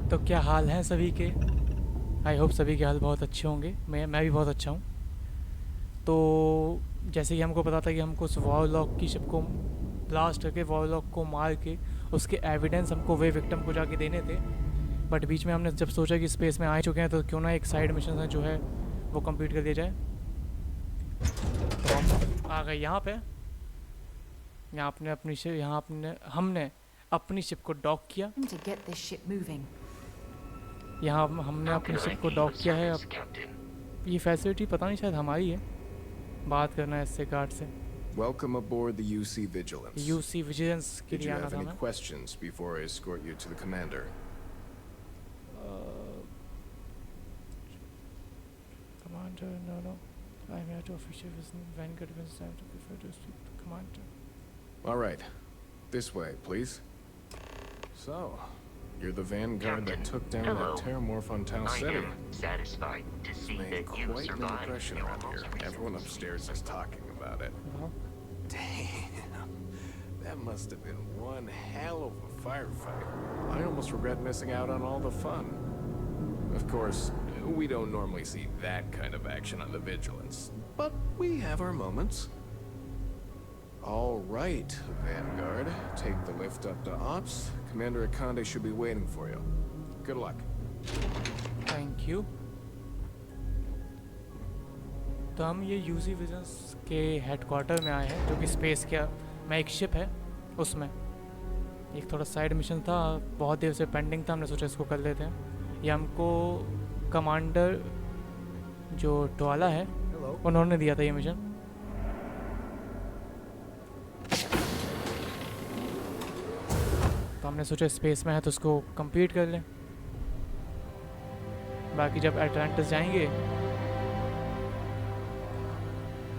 तो क्या हाल हैं सभी के? आई होप सभी के हाल बहुत अच्छे होंगे। मैं भी बहुत अच्छा हूँ। तो जैसे कि हमको पता था कि हमको उस वॉरलॉक की शिप को ब्लास्ट करके वॉरलॉक को मार के उसके एविडेंस हमको वे विक्टिम को जाके देने थे। बट बीच में हमने जब सोचा कि स्पेस में आ चुके हैं तो क्यों ना एक साइड मिशन है जो है वो कंप्लीट कर दिया जाए। तो हम आ गए यहाँ पे। हमने अपनी शिप को डॉक किया। To get this ship moving. यहाँ हमने अपनी शिप को डॉक किया है। अब ये फैसिलिटी पता नहीं शायद हमारी है। बात करना है इससे गार्ड से। Welcome aboard the UC Vigilance. UC vigilance के Did लिए you आना have था any मैं। questions before I escort you to the commander? Commander, no. I'm here to official visit Vanguard when it's time to prefer to speak to Commander. All right. This way, please. So, you're the Vanguard that took down that terramorph on Tau City. Satisfied to see Made that you quite an survived impression your around here. most recent Everyone upstairs is talking about it. Wow. Damn. That must have been one hell of a firefight. I almost regret missing out on all the fun. Of course, we don't normally see that kind of action on the Vigilance, but we have our moments. All right, Vanguard. Take the lift up to Ops. Commander Akande should be waiting for you. Good luck. Thank you. तो हम ये UC visions के headquarter में आए हैं जो कि space का में एक शिप है। उसमें एक थोड़ा साइड मिशन था, बहुत देर से पेंडिंग था। हमने सोचा इसको कर लेते हैं। ये हमको कमांडर जो टवाला है उन्होंने दिया था ये मिशन। तो हमने सोचा स्पेस में है तो उसको कंप्लीट कर लें। बाकी जब एटलांटिस जाएंगे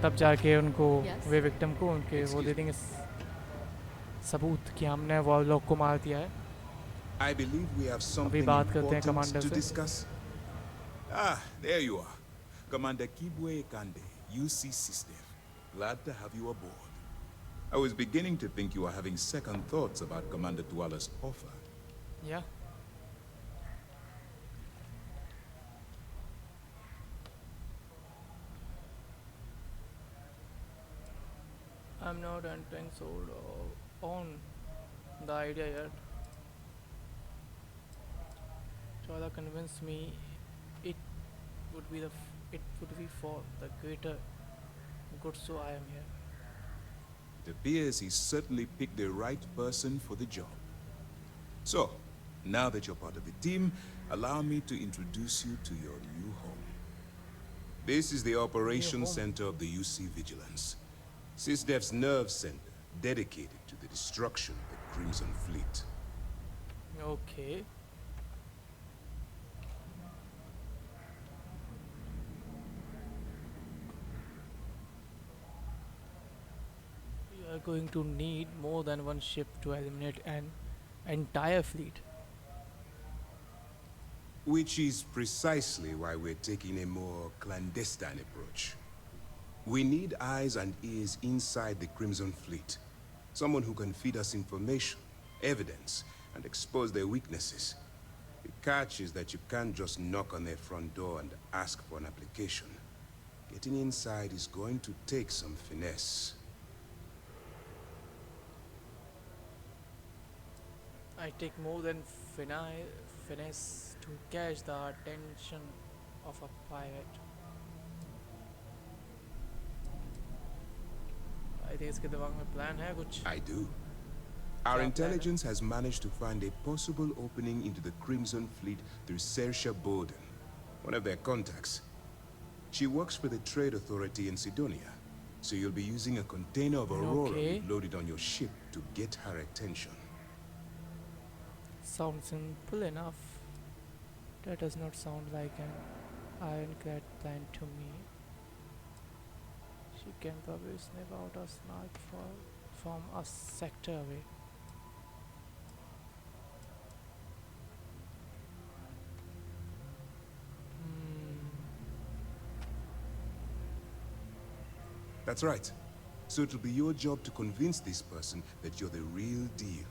तब जाके उनको वे विक्टिम को उनके वो दे देंगे सबूत कि हमने वॉरलॉक को मार दिया है। I believe we have something अभी बात करते हैं important कमांडर to से। discuss. There you are. Commander Kibwe Kande, UC System. Glad to have you aboard. I was beginning to think you were having second thoughts about Commander Tuala's offer. Yeah. I'm not entering sold on the idea yet. Chala convinced me it would be for the greater good, so I am here. It appears he certainly picked the right person for the job. So, now that you're part of the team, allow me to introduce you to your new home. This is the operations center of the UC Vigilance. SysDev's nerve center, dedicated to the destruction of the Crimson Fleet. Okay. We are going to need more than one ship to eliminate an entire fleet. Which is precisely why we're taking a more clandestine approach. We need eyes and ears inside the Crimson Fleet. Someone who can feed us information, evidence, and expose their weaknesses. The catch is that you can't just knock on their front door and ask for an application. Getting inside is going to take some finesse. I take more than finesse to catch the attention of a pirate. I think इसके दिमाग में plan है कुछ। I do. Our intelligence has managed to find a possible opening into the Crimson Fleet through Saoirse Bowden, one of their contacts. She works for the Trade Authority in Sidonia, so you'll be using a container of Aurora loaded on your ship to get her attention. Sounds simple enough. That does not sound like an ironclad plan to me. She can probably sniff out a snark from a sector away. That's right. So it'll be your job to convince this person that you're the real deal.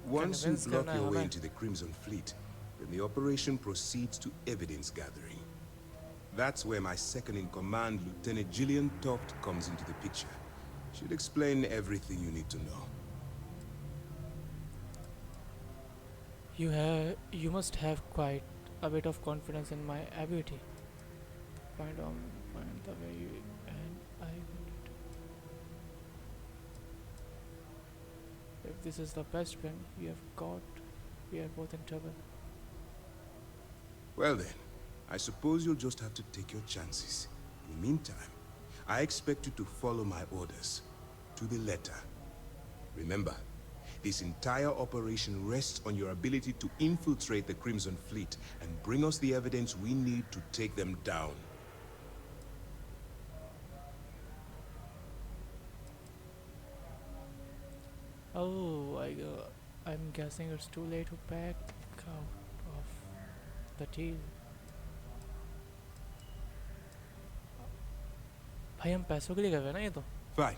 Once you block your way into the Crimson Fleet, Then the operation proceeds to evidence gathering. That's where my second-in-command, Lieutenant Gillian Toft, comes into the picture. She'll explain everything you need to know. You must have quite a bit of confidence in my ability. Find the way you and I will it. If this is the best pen you have got, we are both in trouble. Well then, I suppose you'll just have to take your chances. In the meantime, I expect you to follow my orders, to the letter. Remember, this entire operation rests on your ability to infiltrate the Crimson Fleet and bring us the evidence we need to take them down. Oh, I'm guessing it's too late to back out of the deal. भाई हम पैसों के लिए कर रहे हैं ना ये तो. Fine.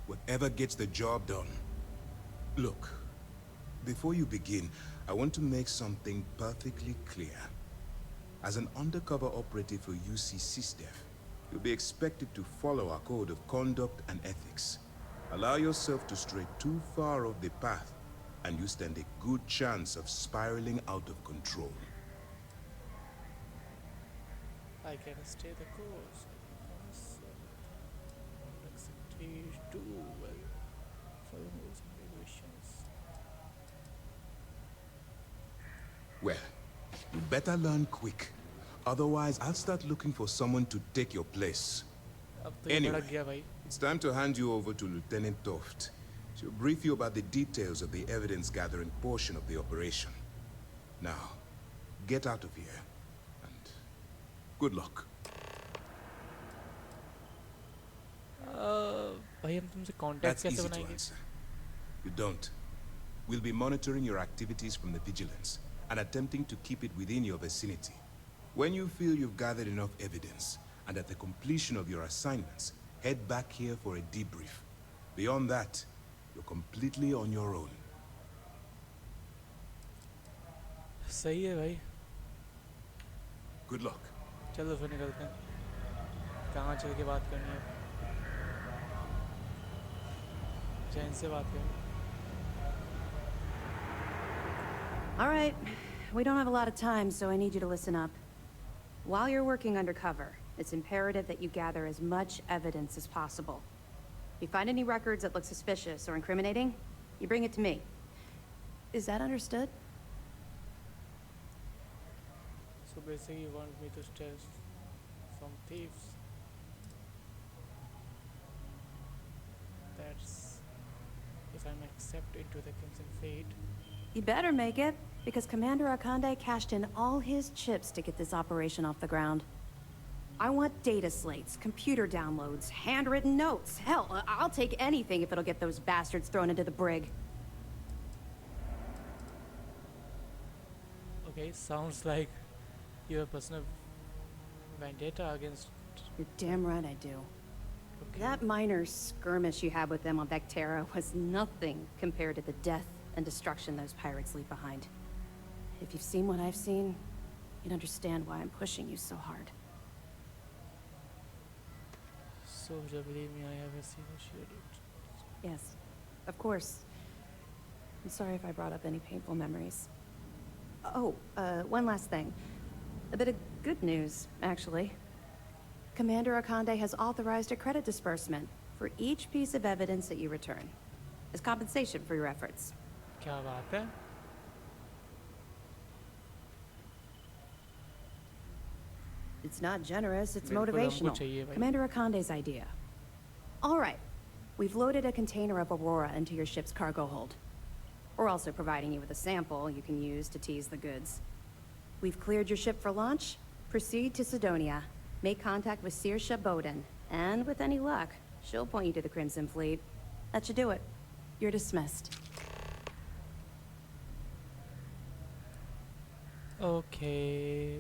Whatever gets the job done. Look, before you begin, I want to make something perfectly clear. As an undercover operative for UC SysDef, you'll be expected to follow our code of conduct and ethics. Allow yourself to stray too far off the path, and you stand a good chance of spiraling out of control. I can stay the course. Do well for the rules and regulations. Well, you better learn quick. Otherwise, I'll start looking for someone to take your place. अब तो ये Anyway, भड़क गया भाई. it's time to hand you over to Lieutenant Toft. She'll brief you about the details of the evidence-gathering portion of the operation. Now, get out of here, and good luck. भाई हम तुमसे contact That's कैसे easy to बनाएंगे? answer. You don't. We'll be monitoring your activities from the vigilance and attempting to keep it within your vicinity. When you feel you've gathered enough evidence, and at the completion of your assignments, head back here for a debrief. Beyond that, you're completely on your own. सही है भाई. Good luck. चलो फिर निकलते हैं. कहाँ चल के बात करनी है? जैन से बात करें. All right, we don't have a lot of time, so I need you to listen up. While you're working undercover, it's imperative that you gather as much evidence as possible. If you find any records that look suspicious or incriminating, you bring it to me. Is that understood? So basically you want me to steal some thieves. That's if I'm accepted into the Crimson Fleet. You better make it, because Commander Akande cashed in all his chips to get this operation off the ground. I want data slates, computer downloads, handwritten notes. Hell, I'll take anything if it'll get those bastards thrown into the brig. Okay, sounds like you have personal vendetta against. You're damn right I do. Okay. That minor skirmish you had with them on Vectera was nothing compared to the death and destruction those pirates leave behind. If you've seen what I've seen, you'd understand why I'm pushing you so hard. So believe me, I have seen a shit. Yes, of course. I'm sorry if I brought up any painful memories. Oh, one last thing. A bit of good news, actually. Commander Akande has authorized a credit disbursement for each piece of evidence that you return, as compensation for your efforts. क्या बात है? It's not generous, it's बिल्कुल हमको motivational. चाहिए भाई. Commander Akande's idea. All right, we've loaded a container of Aurora into your ship's cargo hold. We're also providing you with a sample you can use to tease the goods. We've cleared your ship for launch. Proceed to Sidonia. Make contact with Saoirse Bowden, and with any luck, she'll point you to the Crimson Fleet. That should do it. You're dismissed. Okay.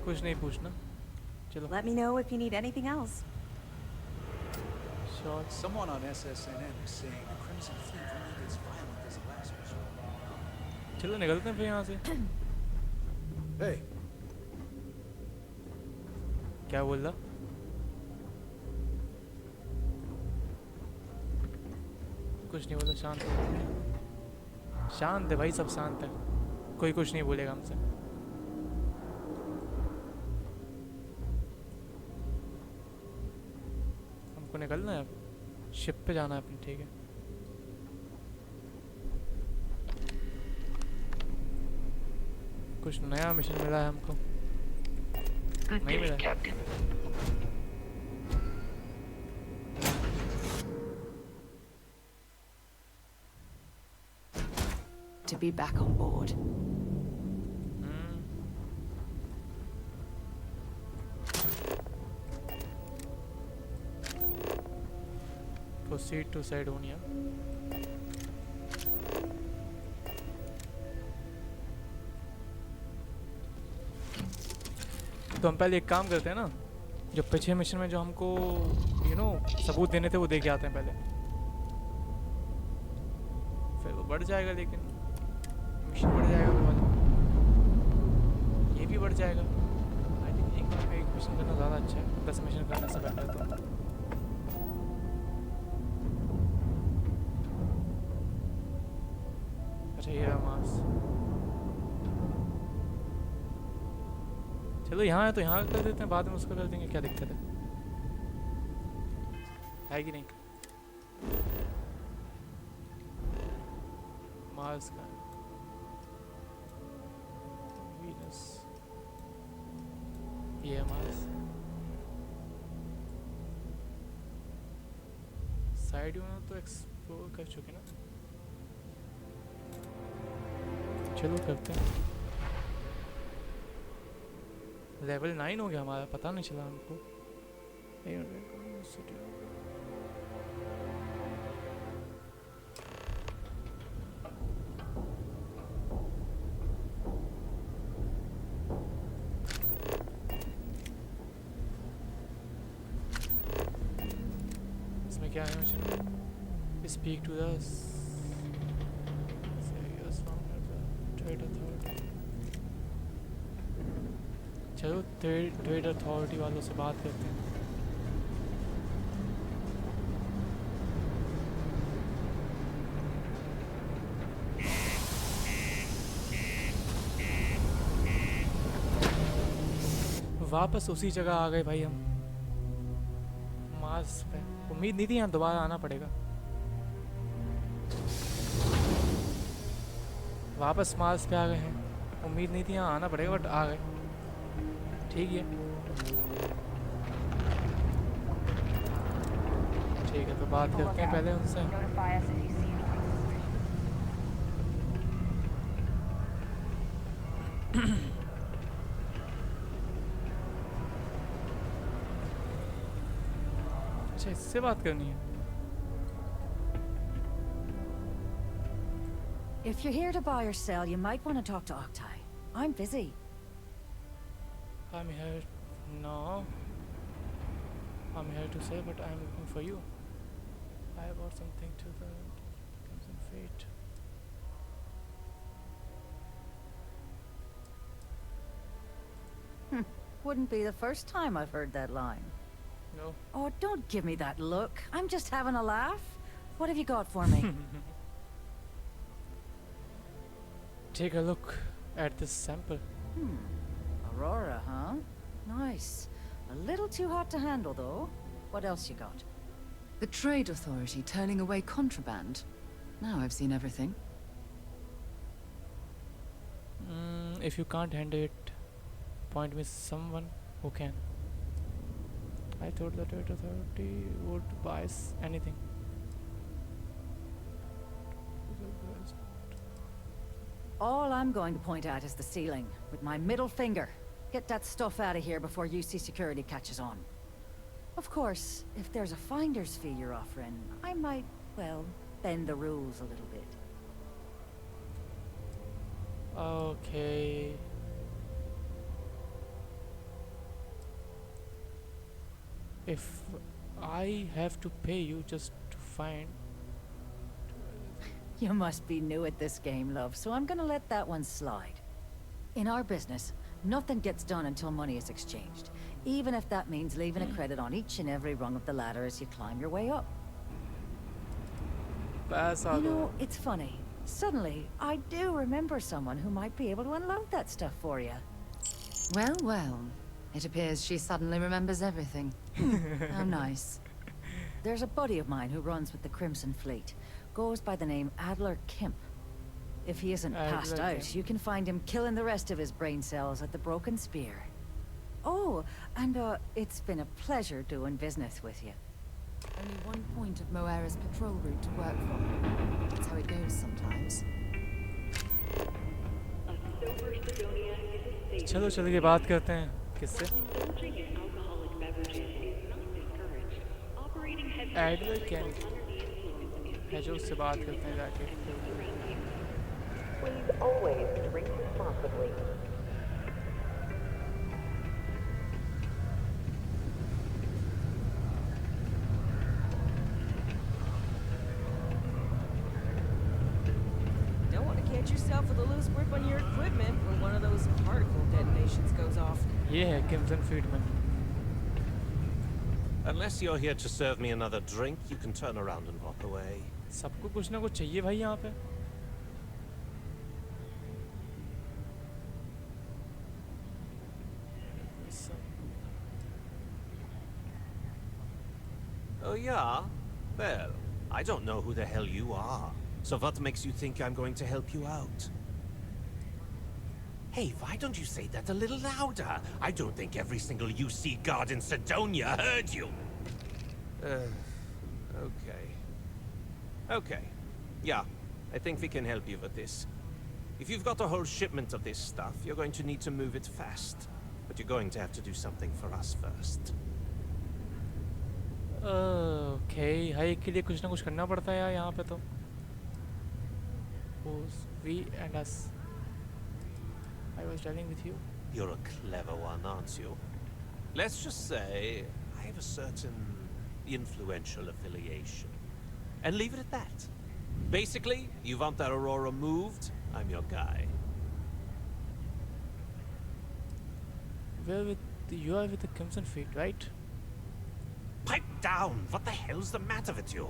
कुछ नहीं पूछना. चलो. Let me know if you need anything else. Sure. Someone on SSNN is saying the Crimson Fleet remained as violent as the last mission. चलो निकलते हैं फिर यहाँ से। Hey, क्या बोल रहा? कुछ नहीं बोला, शांत है। शांत है भाई, सब शांत है, कोई कुछ नहीं बोलेगा हमसे। हमको निकलना है, शिप पे जाना है अपनी, ठीक है। कुछ नया मिशन मिला है हमको? Good नहीं day, मिला। Captain. To be back on board. Proceed to Sidonia. तो हम पहले एक काम करते हैं ना, जो पिछले मिशन में जो हमको सबूत देने थे वो दे के आते हैं पहले, फिर वो बढ़ जाएगा, लेकिन मिशन बढ़ जाएगा वो वाला, ये भी बढ़ जाएगा। आई थिंक एक बार में एक मिशन करना ज़्यादा अच्छा है 10 मिशन करने से बेटर। तो अच्छा ये रहा मार्स। चलो यहाँ है तो यहाँ कर देते हैं, बाद में उसको कर देंगे, क्या दिक्कत है कि नहीं? मार्स का, वीनस, ये है मार्स। साइड में तो एक्सप्लोर कर चुके ना, चलो करते हैं। लेवल 9 हो गया हमारा, पता नहीं चला हमको। इसमें क्या है mission? Speak to the trade authority. चलो ट्रेड अथॉरिटी वालों से बात करते हैं। वापस उसी जगह आ गए भाई हम, मार्स पे। उम्मीद नहीं थी यहाँ दोबारा आना पड़ेगा। वापस मार्स पे आ गए हैं, उम्मीद नहीं थी यहाँ आना पड़ेगा, बट आ गए। ठीक है, ठीक है, तो बात करते हैं पहले उनसे। अच्छा, इससे बात करनी है। If you're here to buy or sell, you might want to talk to Octai. I'm busy. I'm here. No, I'm here to say, but I'm looking for you. I bought something to the Crimson Fate. Wouldn't be the first time I've heard that line. No. Oh, don't give me that look. I'm just having a laugh. What have you got for me? Take a look at this sample. Aurora, huh? Nice. A little too hot to handle, though. What else you got? The Trade Authority turning away contraband. Now I've seen everything. If you can't handle it, point me someone who can. I thought the Trade Authority would buy anything. All I'm going to point at is the ceiling, with my middle finger. Get that stuff out of here before UC security catches on. Of course, if there's a finder's fee you're offering, I might, well, bend the rules a little bit. Okay. If I have to pay you just to find... You must be new at this game, love, so I'm gonna let that one slide. In our business, nothing gets done until money is exchanged, even if that means leaving a credit on each and every rung of the ladder as you climb your way up. पैसा You दो know, it's funny. Suddenly, I do remember someone who might be able to unload that stuff for you. Well, well. It appears she suddenly remembers everything. How nice. There's a buddy of mine who runs with the Crimson Fleet. Goes by the name Adler Kemp. If he isn't passed Adler out, Kemp. you can find him killing the rest of his brain cells at the Broken Spear. Oh, and it's been a pleasure doing business with you. Only one point of Moira's patrol route to work from. That's how it goes sometimes. चलो चल के बात करते हैं किससे Adler camp है जो उससे बात करते हैं जाके Please always drink responsibly. Don't want to catch yourself with a loose grip on your equipment when one of those particle detonations goes off. ये है किम्सन Friedman Unless you're here to serve me another drink, you can turn around and walk away. सबको कुछ ना कुछ चाहिए भाई यहाँ पे Oh, yeah? Well, I don't know who the hell you are. So what makes you think I'm going to help you out? Hey, why don't you say that a little louder? I don't think every single UC guard in Sidonia heard you. Okay. Okay. Yeah, I think we can help you with this. If you've got a whole shipment of this stuff, you're going to need to move it fast. But you're going to have to do something for us first. Okay hike के लिए कुछ ना कुछ करना पड़ता है यार यहाँ पे तो we and us I was telling with you You're a clever one, aren't you? Let's just say I have a certain influential affiliation. And leave it at that. Basically, you want that Aurora moved, I'm your guy. Well with you are with the crimson feet right Pipe down! What the hell's the matter with you?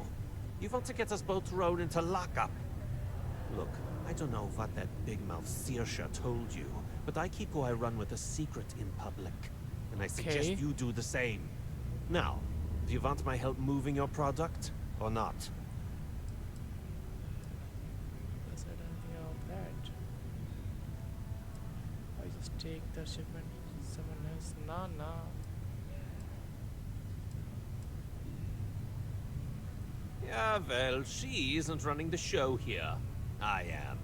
You want to get us both thrown into lockup? Look, I don't know what that big mouth Saoirse told you, but I keep who I run with a secret in public. And I suggest you do the same. Now, do you want my help moving your product, or not? Yes, I don't know that. I just take the shipment. Someone else. Nah. Yeah, well, she isn't running the show here. I am.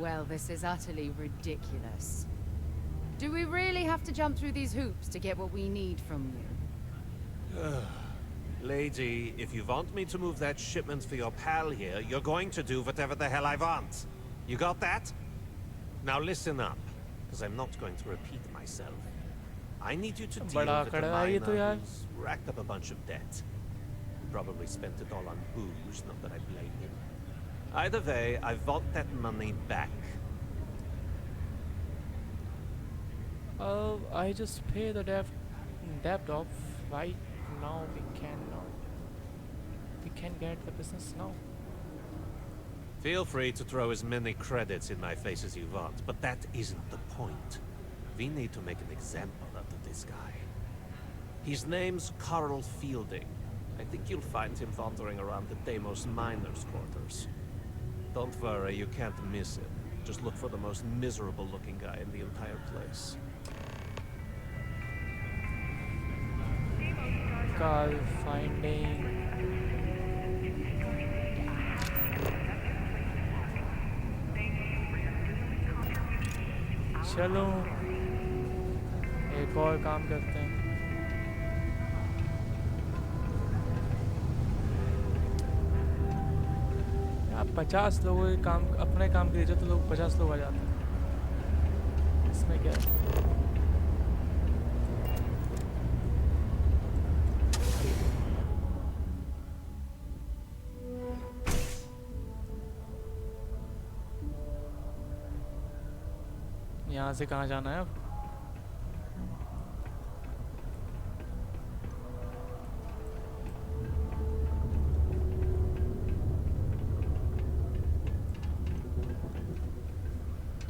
Well, this is utterly ridiculous. Do we really have to jump through these hoops to get what we need from you? Lady, if you want me to move that shipment for your pal here, you're going to do whatever the hell I want. You got that? Now listen up, because I'm not going to repeat myself. I need you to deal बड़ा with the कड़वा है ये तो miner यार। who's racked up a bunch of debt. Probably spent it all on booze, not that I blame him. Either way, I want that money back. I just pay the debt off right now. We can get the business now. Feel free to throw as many credits in my face as you want, but that isn't the point. We need to make an example out of this guy. His name's Carl Fielding. I think you'll find him wandering around the Deimos miners' quarters. Don't worry, you can't miss him. Just look for the most miserable-looking guy in the entire place. Carl finding. चलो एक और काम करते हैं आप 50 लोगों के काम अपने काम के लिए तो लोग 50 लोग आ जाते हैं इसमें क्या है यहाँ से कहाँ जाना है अब?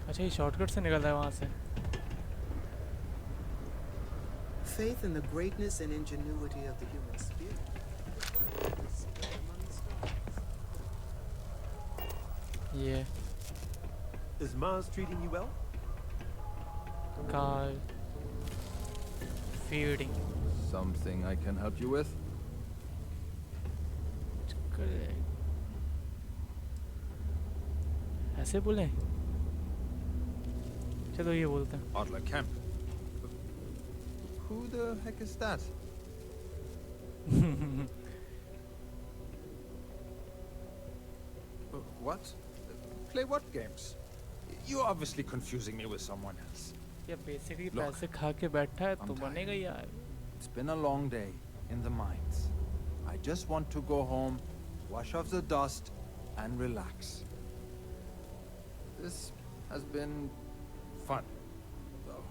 अच्छा ये शॉर्टकट से निकल रहा है वहाँ से. Faith in the greatness and ingenuity of the human spirit. ये Is Mars treating you well? car feeding. Something I can help you with? ऐसे बोले? चलो ये बोलते हैं. Adler Camp. Who the heck is that? What? Play what games? You're obviously confusing me with someone else. ये basically पैसे खा के बैठा है तो बनेगा यार. It's been a long day in the mines. I just want to go home, wash off the dust, and relax. This has been fun, though.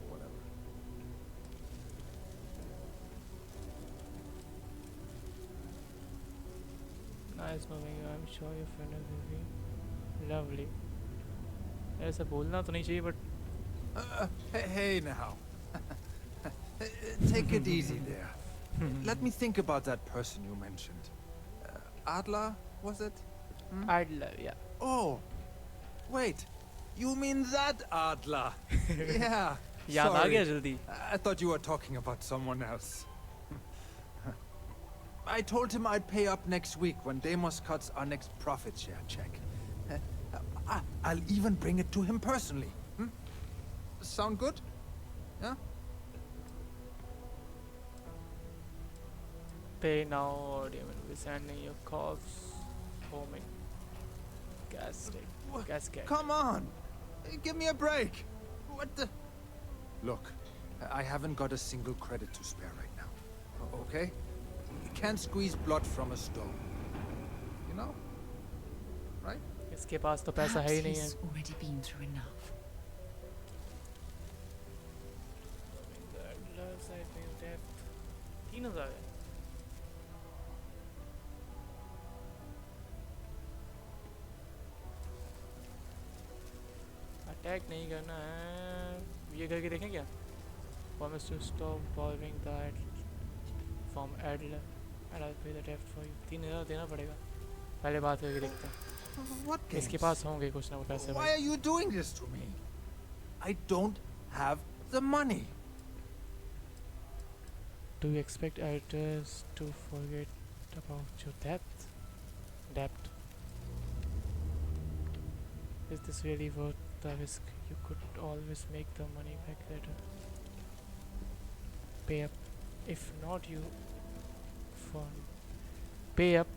Whatever. Nice moving. I'm sure your friend will be lovely. ऐसा बोलना तो नहीं चाहिए but. Hey now. Take it easy there. Let me think about that person you mentioned. Adler, was it? Adler, yeah. Oh, wait. You mean that Adler? Yeah. याद आ गया जल्दी. I thought you were talking about someone else. I told him I'd pay up next week when Deimos cuts our next profit share check. I'll even bring it to him personally. Sound good? Yeah? Pay now or you will be sending your corpse home in casket. Come on! Give me a break! What the? Look, I haven't got a single credit to spare right now. Okay? You can't squeeze blood from a stone. You know? Right? इसके पास तो पैसा है ही नहीं है. He's already been through enough. Side में death 3000 है. Attack नहीं करना है. ये करके देखें क्या? Promise to stop bothering that from Adler and I'll pay the debt for you. 3000 देना पड़ेगा. पहले बात करके देखते हैं. What games? इसके पास होंगे कुछ ना कुछ पैसे. Why are you doing this to me? I don't have the money. Do you expect editors to forget about your debt? Debt. Is this really worth the risk? You could always make the money back later. Pay up. If not you for pay up.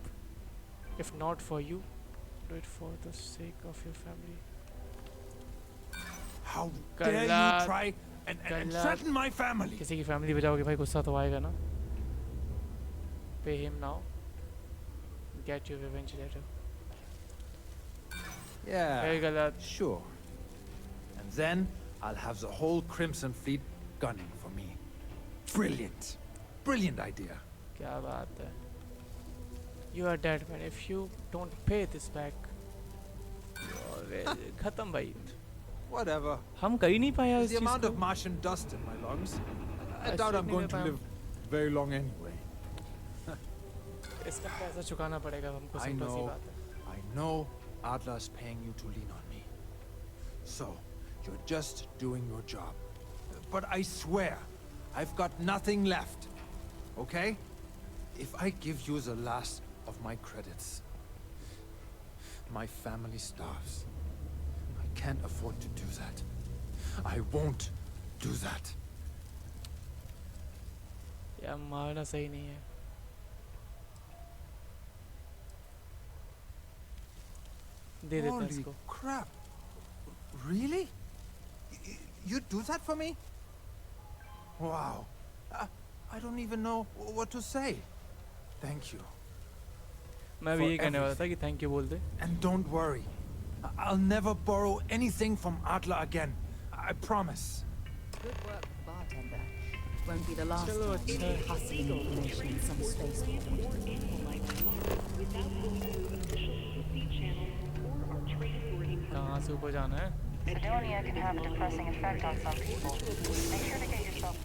If not for you, do it for the sake of your family. How dare you try and threaten my family? किसी की family बचाओगे भाई गुस्सा तो आएगा ना. Pay him now. Get your revenge later. Yeah, sure. And then I'll have the whole Crimson Fleet gunning for me. Brilliant. Brilliant idea. क्या बात है. You are dead man. If you don't pay this back, खत्म भाई. Whatever. हम कर ही नहीं पाया इस The चीज amount को. of Martian dust in my lungs. I doubt I'm going to live very long anyway. इसका पैसा चुकाना पड़ेगा हमको. I सिंपल सी know. बात है. I know Adler's paying you to lean on me. So, you're just doing your job. But I swear, I've got nothing left. Okay? If I give you the last of my credits, my family starves. I can't afford to do that. I won't do that. यार मारना सही नहीं है. दे देता Holy इसको. crap. Really? You do that for me? Wow. I don't even know what to say. Thank you. मैं भी ये कहने वाला था कि thank you बोल दे. And don't worry. I'll never borrow anything from Adler again. I promise. Good work, bartender. Won't be the last चलो time अच्छा you'll है. be hustling information in some space port. कहाँ से ऊपर जाना है? Sidonia can have a depressing effect on some people. Make sure to get yourself...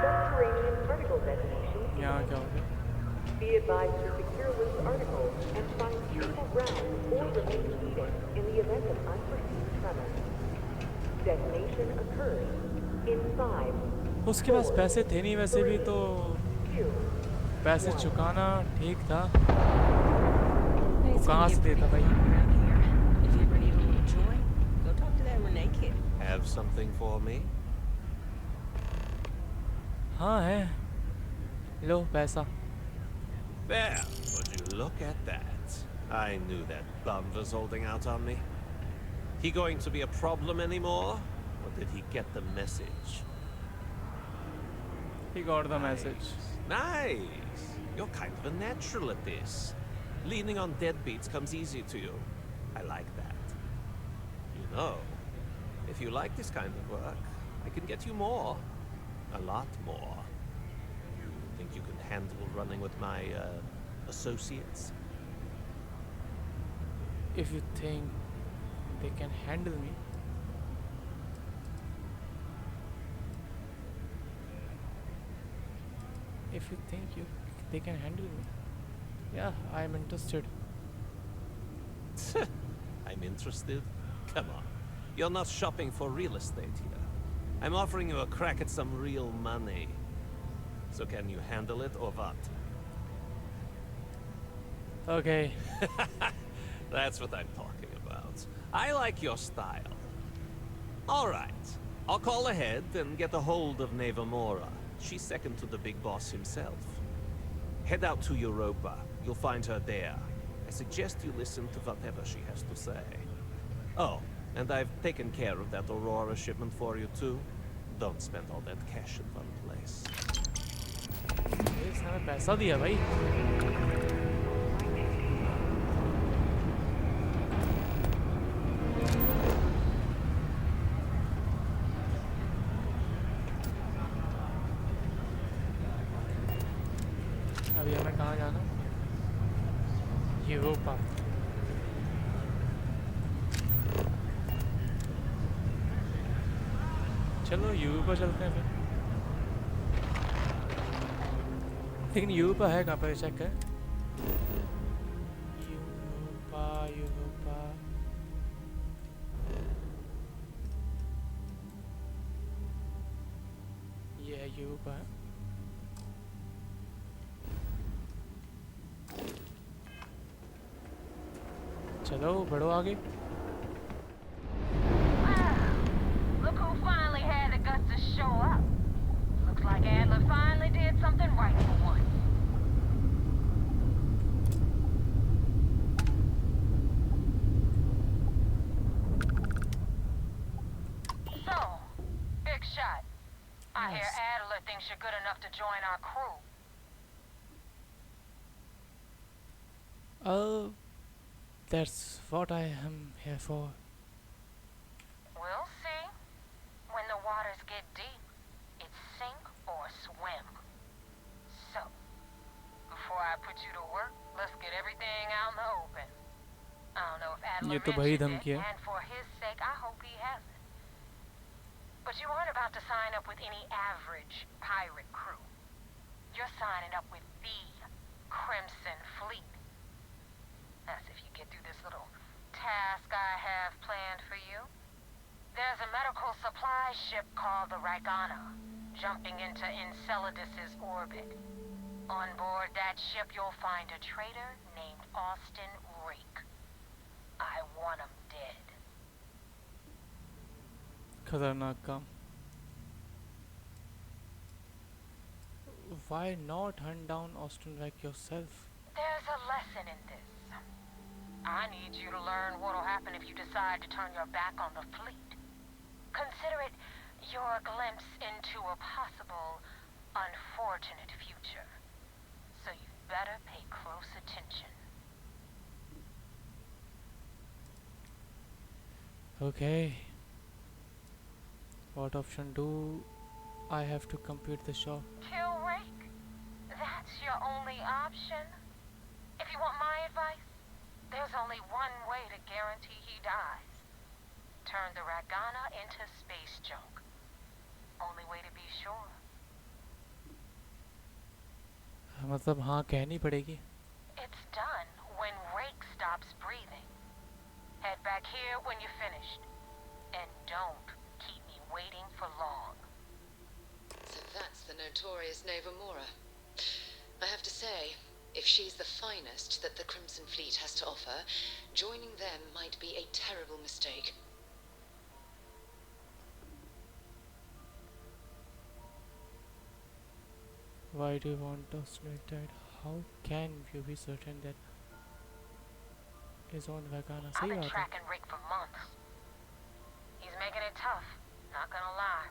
Subterranean particle detonation. यहाँ क्या हो गया? Be advised to secure loose articles and find suitable ground or remain seated in the event of unforeseen tremor. Detonation occurs in 5, उसके पास पैसे थे नहीं वैसे भी तो 2, पैसे चुकाना ठीक था. Hey, वो it's कहाँ gonna से get देता भाई? pretty around here. If you're ready to little joint, go talk to that Renee kid. Have something for me? हाँ है. लो पैसा. There, would you look at that? I knew that bum was holding out on me. He going to be a problem anymore? Or did he get the message? He got the message. Nice! You're kind of a natural at this. Leaning on deadbeats comes easy to you. I like that. You know, if you like this kind of work, I can get you more. A lot more. You think you can handle running with my, associates? If you think they can handle me. If you think they can handle me. Yeah, I'm interested. I'm interested? Come on. You're not shopping for real estate here. I'm offering you a crack at some real money. So can you handle it or what? Okay. That's what I'm talking about. I like your style. All right. I'll call ahead and get a hold of Nevamora. She's second to the big boss himself. Head out to Europa. You'll find her there. I suggest you listen to whatever she has to say. Oh, and I've taken care of that Aurora shipment for you too. Don't spend all that cash in one place. इसने हमें पैसा दिया भाई. अभी हमें कहाँ जाना? Europa. चलो यूरोपा चलते हैं फिर. लेकिन यूरोपा है कहाँ पर? चेक है. Europa Europa. ये है यूरोपा है. चलो बढ़ो आगे. Look who finally had the guts to show up. Looks like Adler finally did something right for once. So, big shot. I hear Adler thinks you're good enough to join our crew. Oh, that's what I am here for. We'll see. When the waters get deep, it's sink or swim. So, before I put you to work, let's get everything out in the open. I don't know if Adler ये तो भाई mentioned धमकी it, है. and for his sake, I hope he hasn't. But you aren't about to sign up with any average pirate crew. You're signing up with the Crimson Fleet. That's if you get through this little task I have planned for you. There's a medical supply ship called the Ragana, jumping into Enceladus's orbit. On board that ship, you'll find a traitor named Austin Reek. I want him dead. खतरनाक काम. Why not hunt down Ostenweg yourself? There's a lesson in this. I need you to learn what'll happen if you decide to turn your back on the fleet. Consider it your glimpse into a possible, unfortunate future. So you better pay close attention. Okay. What option do I have to complete the shop? Kill Rake? That's your only option? If you want my advice, there's only one way to guarantee he dies. Turn the Ragana into space junk. Only way to be sure. मतलब हाँ कहनी पड़ेगी. It's done when Rake stops breathing. Head back here when you're finished. And don't keep me waiting for long. So that's the notorious Navamora. I have to say, if she's the finest that the Crimson Fleet has to offer, joining them might be a terrible mistake. Why do you want us to dead? How can you be certain that is on Vagana? I've सही been बात है. tracking Rick for months. He's making it tough, not gonna lie.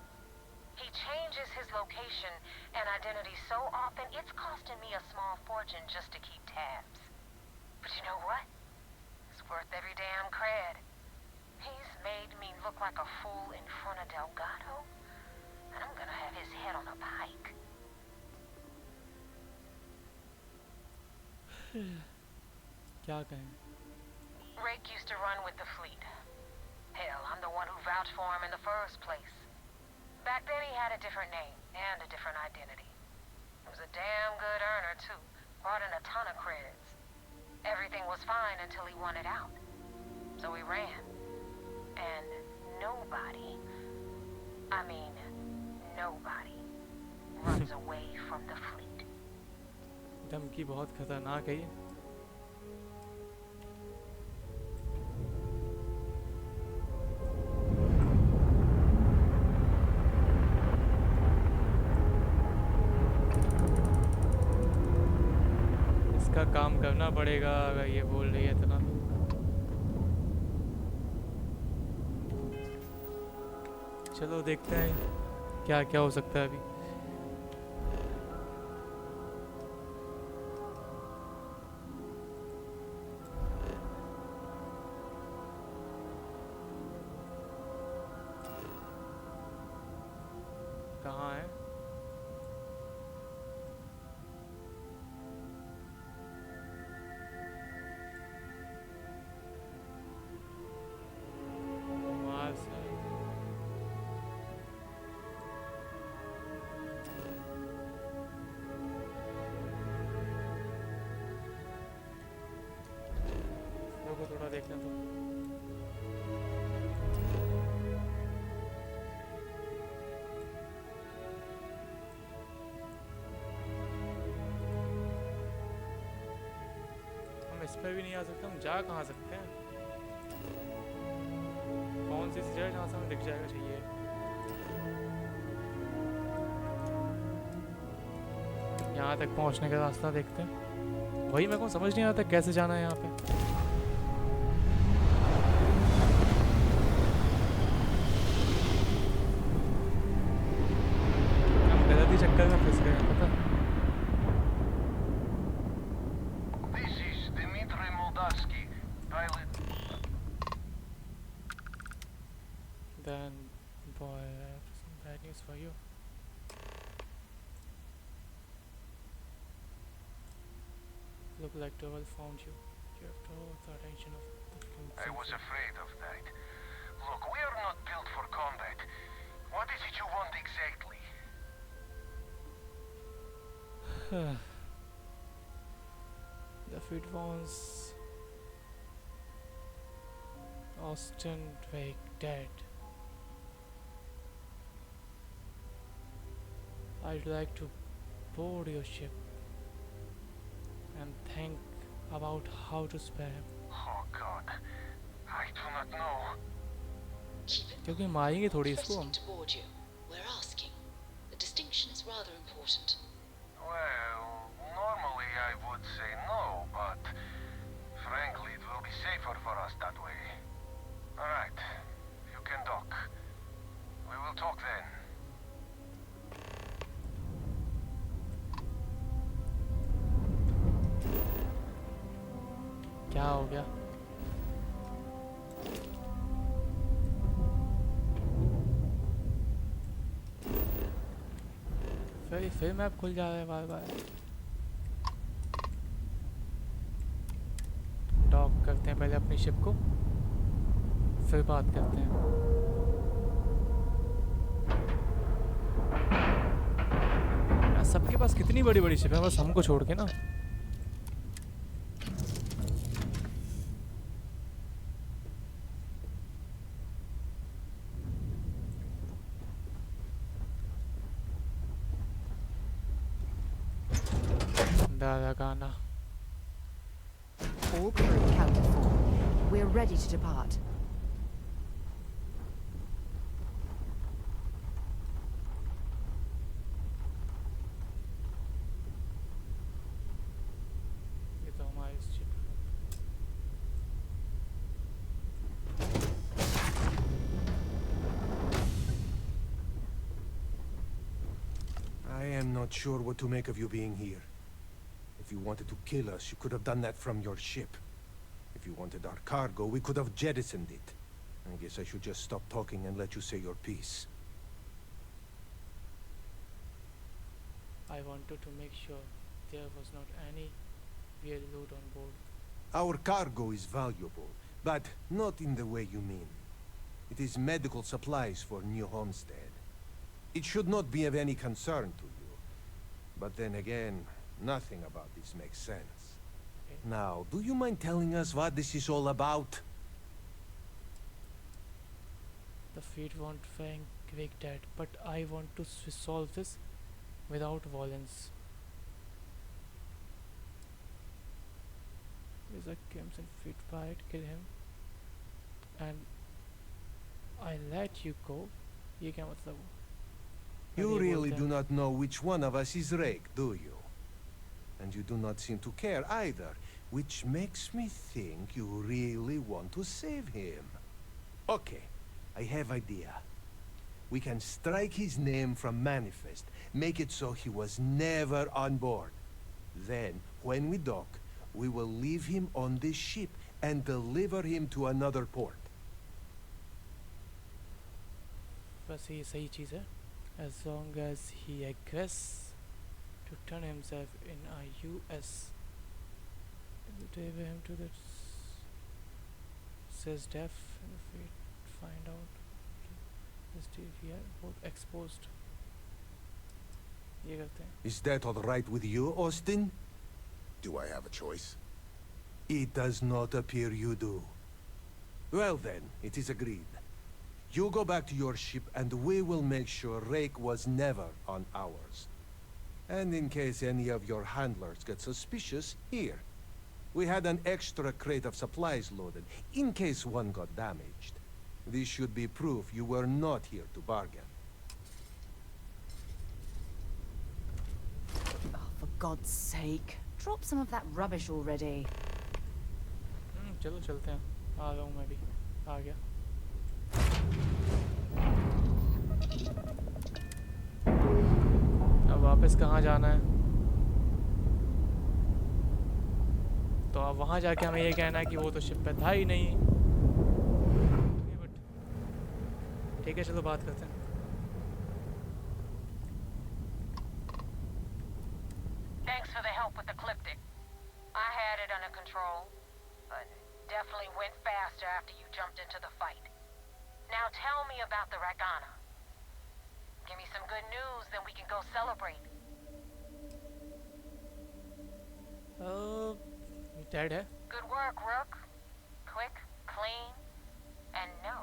He changes his location and identity so often, it's costing me a small fortune just to keep tabs. But you know what? It's worth every damn cred. He's made me look like a fool in front of Delgado, and I'm gonna have his head on a pike. क्या कहें? Rick used to run with the fleet. Hell, I'm the one who vouched for him in the first place. Back then he had a different name and a different identity. He was a damn good earner too. Brought in a ton of credits. Everything was fine until he wanted out. So he ran. And nobody, I mean nobody, runs away from the fleet. धमकी बहुत खतरनाक है ये. इसका काम करना पड़ेगा अगर ये बोल रही है इतना. चलो देखते हैं क्या क्या हो सकता है अभी. कहाँ है? वहाँ से लोगों को थोड़ा देखने दो. हम इस पर भी नहीं आ सकते. हम जा कहाँ सकते हैं? कौन सी जगह जहाँ से हमें दिख जाएगा चाहिए? यहाँ तक पहुँचने का रास्ता देखते हैं. वही मेरे को समझ नहीं आता कैसे जाना है यहाँ पे. हम गलत ही चक्कर में फंस गए हैं पता. Then, boy, I have some bad news for you. Look like Devil found you. You have drawn the attention of the Crimson I was Fleet. afraid of that. Look, we are not built for combat. What is it you want exactly? The fleet wants Austin Drake dead. I'd like to board your ship and think about how to spare him. Oh God, I do not know. क्योंकि मारेंगे थोड़ी इसको हम. To board you. We're asking. The distinction is rather important. would say no, but frankly, it will be safer for us that way. All right, you can dock. We will talk then. क्या हो गया? फिर map खुल जा रहा है बार बार। Dock करते हैं पहले अपनी शिप को, फिर बात करते हैं। सबके पास कितनी बड़ी बड़ी शिप है, बस हमको छोड़ के ना। Ghana. All crew accounted for. We're ready to depart. ये तो हमारी शिप है। I am not sure what to make of you being here. If you wanted to kill us, you could have done that from your ship. If you wanted our cargo, we could have jettisoned it. I guess I should just stop talking and let you say your piece. I wanted to make sure there was not any real loot on board. Our cargo is valuable, but not in the way you mean. It is medical supplies for New Homestead. It should not be of any concern to you. But then again, nothing about this makes sense. Okay. Now, do you mind telling us what this is all about? The fleet want Frank Quick dead, but I want to solve this without violence. Is a Crimson Fleet fight, kill him, and I let you go. ये क्या मतलब हुआ? You really do not know which one of us is Rake, do you? And you do not seem to care either, which makes me think you really want to save him. Okay, I have idea. We can strike his name from Manifest, make it so he was never on board. Then, when we dock, we will leave him on this ship and deliver him to another port. बस ये सही चीज़ है. As long as he agrees to turn himself in a US, deliver him to the says deaf, and if we find out this we are both exposed. ये करते हैं. Is that all right with you, Austin? Do I have a choice? It does not appear you do. Well then, it is agreed. You go back to your ship and we will make sure Rake was never on ours. And in case any of your handlers get suspicious, here. We had an extra crate of supplies loaded, in case one got damaged. This should be proof you were not here to bargain. Oh, for God's sake. Drop some of that rubbish already. चलो चलते हैं. आ रहा हूँ मैं भी. आ गया. अब वापस कहाँ जाना है? तो अब वहाँ जाके हमें ये कहना है कि वो तो शिप पे था ही नहीं. ठीक है, चलो बात करते हैं. Thanks for the help with the Ecliptic. I had it under control, but definitely went faster after you jumped into the fight. Now tell me about the Ragana. Give me some good news, then we can go celebrate. Dead है. Good work, Rook. Quick, clean, and no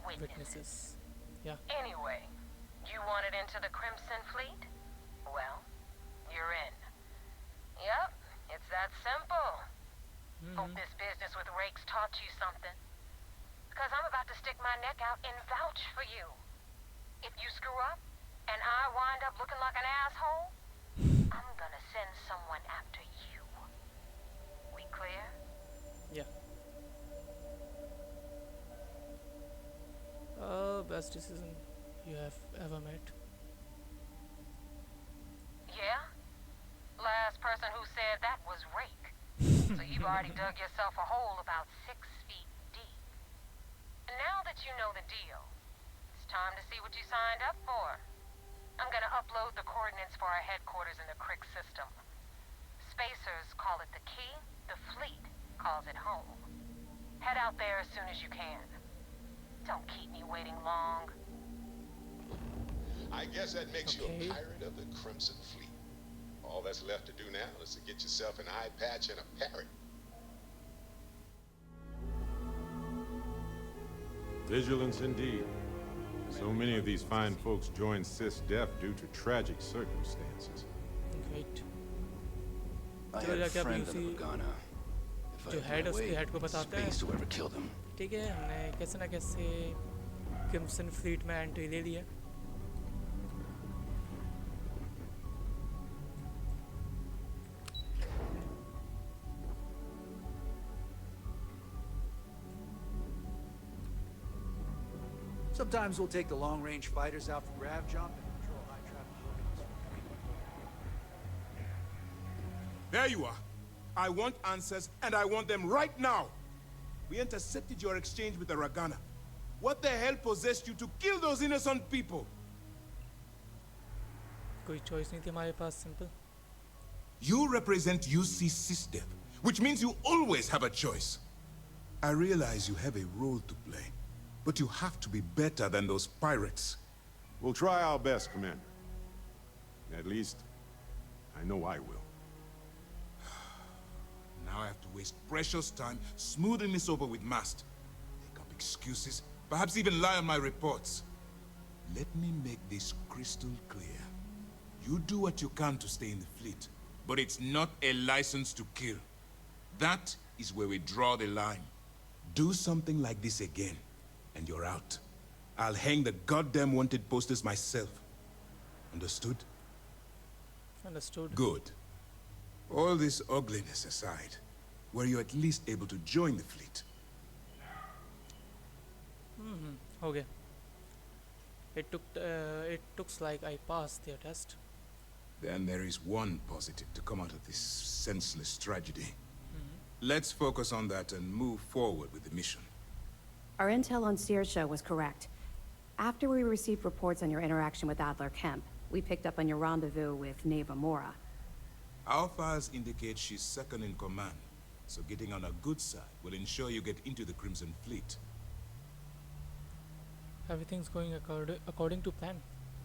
witnesses. Yeah. Anyway, you wanted into the Crimson Fleet? Well, you're in. Yep, it's that simple. Hope this business with Rake's taught you something. Because I'm about to stick my neck out and vouch for you. If you screw up, and I wind up looking like an asshole, I'm gonna send someone after you. best decision you have ever made? Yeah? Last person who said that was Rake. So you've already dug yourself a hole about 6 feet deep. And now that you know the deal, it's time to see what you signed up for. I'm gonna upload the coordinates for our headquarters in the Crick system. Spacers call it the key, the fleet calls it home. Head out there as soon as you can. Don't keep me waiting long. I guess that makes you a pirate of the Crimson Fleet. All that's left to do now is to get yourself an eye patch and a parrot. Vigilance indeed. So many of these fine folks joined SysDef due to tragic circumstances. Great. I had a friend in Ghana. जो head उसके head को बताता है space whoever killed him. ठीक है हमने कैसे ना कैसे क्रिम्सन फ्लीट में एंट्री ले लिया Sometimes we'll take the long-range fighters out for grav jump and patrol high-traffic buildings. There you are. I want answers, and I want them right now. We intercepted your exchange with the Ragana. What the hell possessed you to kill those innocent people? कोई choice नहीं थी हमारे पास simple You represent UC SysDef, which means you always have a choice. I realize you have a role to play, but you have to be better than those pirates. We'll try our best, Commander. At least, I know I will. Now I have to waste precious time smoothing this over with Mast. Make up excuses, perhaps even lie on my reports. Let me make this crystal clear. You do what you can to stay in the fleet, but it's not a license to kill. That is where we draw the line. Do something like this again, and you're out. I'll hang the goddamn wanted posters myself. Understood? Understood. Good. All this ugliness aside, were you at least able to join the fleet? Okay. It looks like I passed their test. Then there is one positive to come out of this senseless tragedy. Let's focus on that and move forward with the mission. Our intel on Saoirse was correct. After we received reports on your interaction with Adler Kemp, we picked up on your rendezvous with Neva Mora. Our files indicate she's second in command, so getting on a good side will ensure you get into the Crimson Fleet. Everything's going according to plan.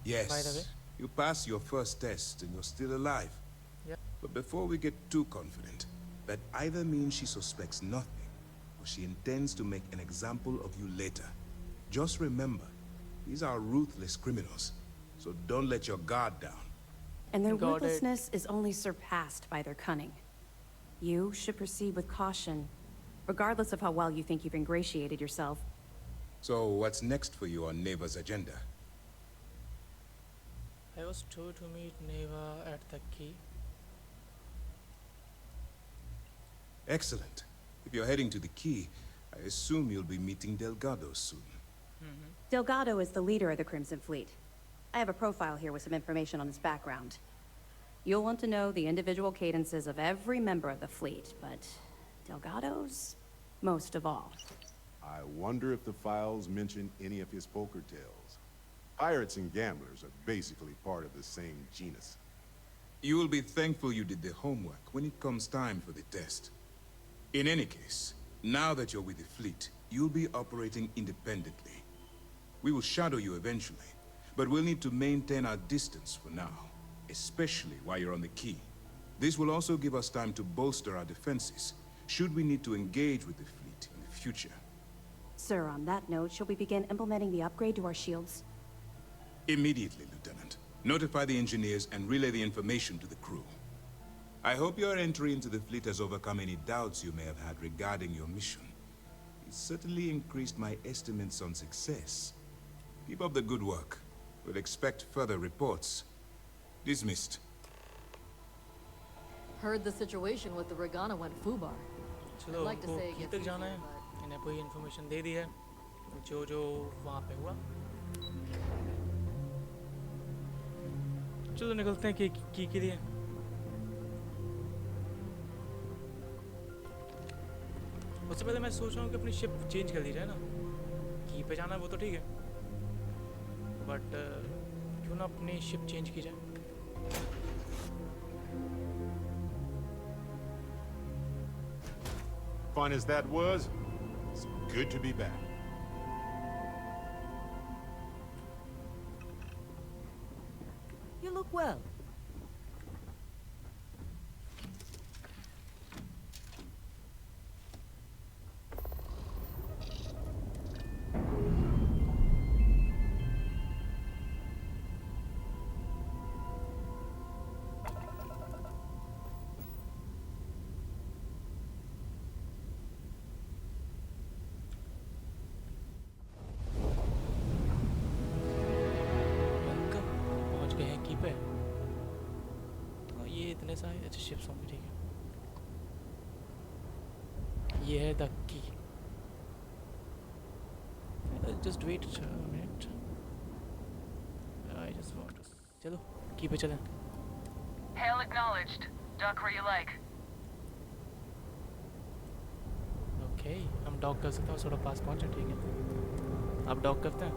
Yes. By the way. You passed your first test and you're still alive. Yeah. But before we get too confident, that either means she suspects nothing, or she intends to make an example of you later. Just remember, these are ruthless criminals, so don't let your guard down. And their ruthlessness is only surpassed by their cunning. You should proceed with caution, regardless of how well you think you've ingratiated yourself. So what's next for you on Neva's agenda? I was told to meet Neva at the key. Excellent. If you're heading to the key, I assume you'll be meeting Delgado soon. Delgado is the leader of the Crimson Fleet. I have a profile here with some information on his background. You'll want to know the individual cadences of every member of the fleet, but Delgado's most of all. I wonder if the files mention any of his poker tales. Pirates and gamblers are basically part of the same genus. You will be thankful you did the homework when it comes time for the test. In any case, now that you're with the fleet, you'll be operating independently. We will shadow you eventually, but we'll need to maintain our distance for now, especially while you're on the key. This will also give us time to bolster our defenses, should we need to engage with the fleet in the future. Sir, on that note, shall we begin implementing the upgrade to our shields? Immediately, Lieutenant. Notify the engineers and relay the information to the crew. I hope your entry into the fleet has overcome any doubts you may have had regarding your mission. It certainly increased my estimates on success. Keep up the good work. We'll expect further reports. Dismissed. Heard the situation with the Regana went foobar. I'd like to say it gets easier, but इन्हें कोई information दे दी है जो वहाँ पे हुआ चलो निकलते हैं की के लिए। उससे पहले मैं सोच रहा हूँ कि अपनी शिप चेंज कर दी जाए ना। की पे जाना है वो तो ठीक है, बट क्यों ना अपनी शिप चेंज की जाए। Fun as that was, it's good to be back. You look well. पहुंच गए हैं की पे। और ये इतने सारे अच्छे शिप्स होंगे, ठीक है। ये है the key. Just wait minute, I just want to, चलो की पे चलें। Hail acknowledged. Dock where you like. Okay, हम डॉक कर सकते हैं, थोड़ा पास पहुंचे, ठीक है। आप डॉक करते हैं।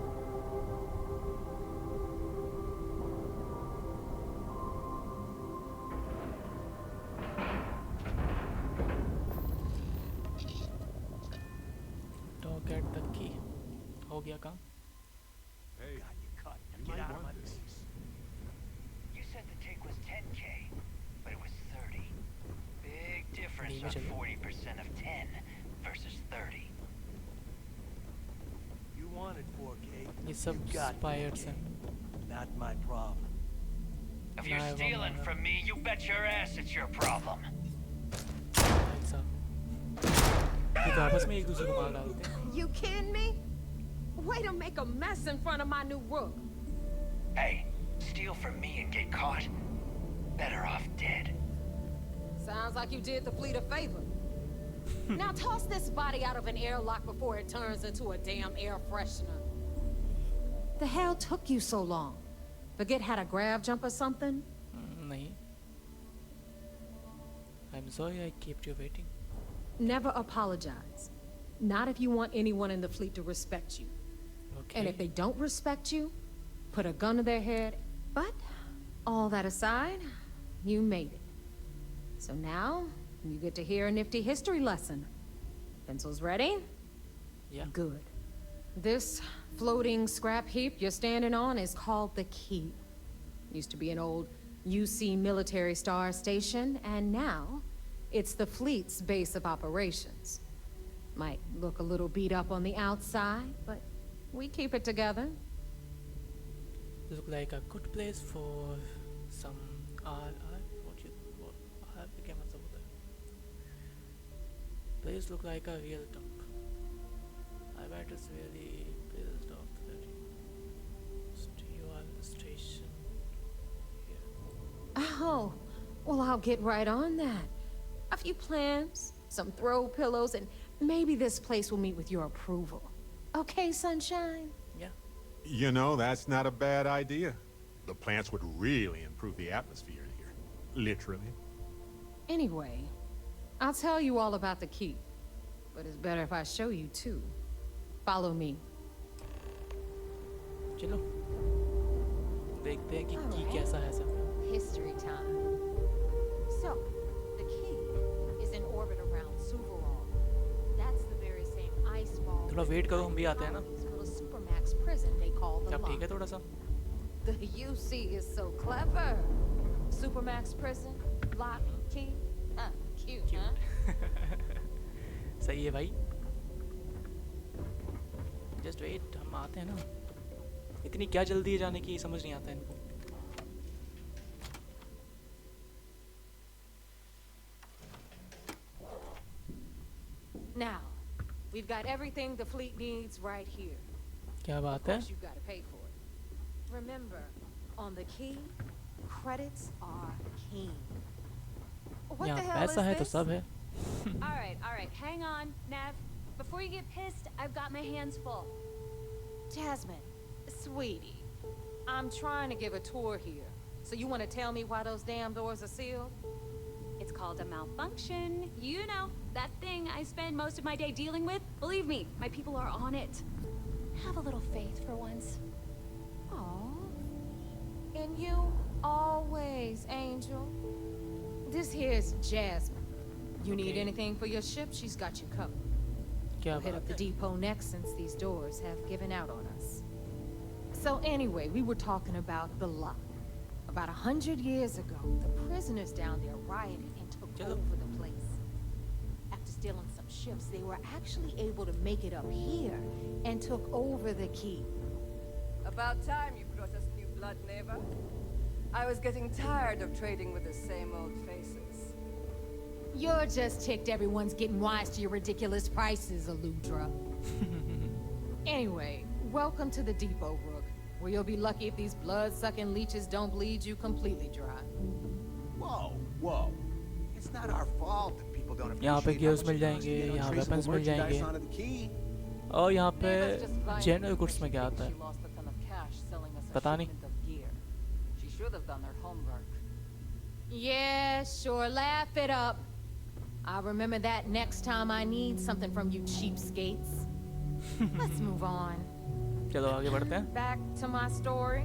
Dock at the key. हो गया काम। Hey, Got you caught. Now you get might out of my want this. face. You said the take was 10K, but it was 30. Big difference Leave it on alone. 40% of 10 versus 30. You wanted 4K. ये सब You got spires 4K. हैं। Not my problem. If you're Nah, stealing well, from me, you bet your ass it's your problem. ऐसा ये तो आपस में एक दूसरे को मार डालते हैं। You kidding me? Way to make a mess in front of my new rook. Hey, steal from me and get caught. Better off dead. Sounds like you did the fleet a favor. Now toss this body out of an airlock before it turns into a damn air freshener. The hell took you so long? Forget how to grab jump or something? नहीं। I'm sorry I kept you waiting. Never apologize. Not if you want anyone in the fleet to respect you. Okay. And if they don't respect you, put a gun to their head. But all that aside, you made it. So now you get to hear a nifty history lesson. Pencils ready? Yeah. Good. This floating scrap heap you're standing on is called the Key. Used to be an old UC military star station, and now it's the fleet's base of operations. Might look a little beat up on the outside, but we keep it together. Look like a good place for some what क्या मतलब होता है? Place look like a real dump. I bet it's really built off the station here. Oh, well, I'll get right on that. A few plans, some throw pillows, and maybe this place will meet with your approval. Okay, sunshine? Yeah. You know, that's not a bad idea. The plants would really improve the atmosphere here. Literally. Anyway, I'll tell you all about the key. But it's better if I show you too. Follow me. चलो देखते हैं कि की कैसा है सब। History time. So, the key is in orbit around Suvarall. That's the very same ice ball. थोड़ा wait करो, हम भी आते हैं ना। Built a supermax prison they call the सब ठीक है LIYE. थोड़ा सा। The UC is so clever. Supermax prison, lock, key. Cute, huh? सही है भाई। Just wait, हम आते हैं ना। इतनी क्या जल्दी है जाने की, समझ नहीं आता इनको। Now, we've got everything the fleet needs right here. क्या बात Of है? course, you've got to pay for it. Remember, on the key, credits are king. What the यहाँ hell is पैसा है तो this? सब है। All right, hang on, Nev. Before you get pissed, I've got my hands full. Jasmine, sweetie, I'm trying to give a tour here. So you want to tell me why those damn doors are sealed? It's called a malfunction. You know, that thing I spend most of my day dealing with. Believe me, my people are on it. Have a little faith for once. Aw. And you always, Angel. This here's Jasmine. You need anything for your ship, she's got you covered. We'll hit up the depot next since these doors have given out on us. So anyway, we were talking about the lock. About 100 years ago, the prisoners down there rioted and took over the place. After stealing some ships, they were actually able to make it up here and took over the key. About time you brought us new blood, neighbor. I was getting tired of trading with the same old faces. You're just ticked everyone's getting wise to your ridiculous prices, Aludra. Anyway, welcome to the depot, Rook, where you'll be lucky if these blood-sucking leeches don't bleed you completely dry. Whoa, whoa. It's not our fault that people don't यहाँ पे appreciate gears how much मिल जाएंगे, you यहाँ get on weapons traceable मिल जाएंगे, merchandise onto the key. और यहाँ पे general goods में क्या आता है? She lost a ton of cash selling us a पता नहीं. shipment of gear. She should have done her homework. Yeah, sure, laugh it up. I'll remember that next time I need something from you cheapskates. Let's move on. चलो आगे बढ़ते हैं. Back to my story.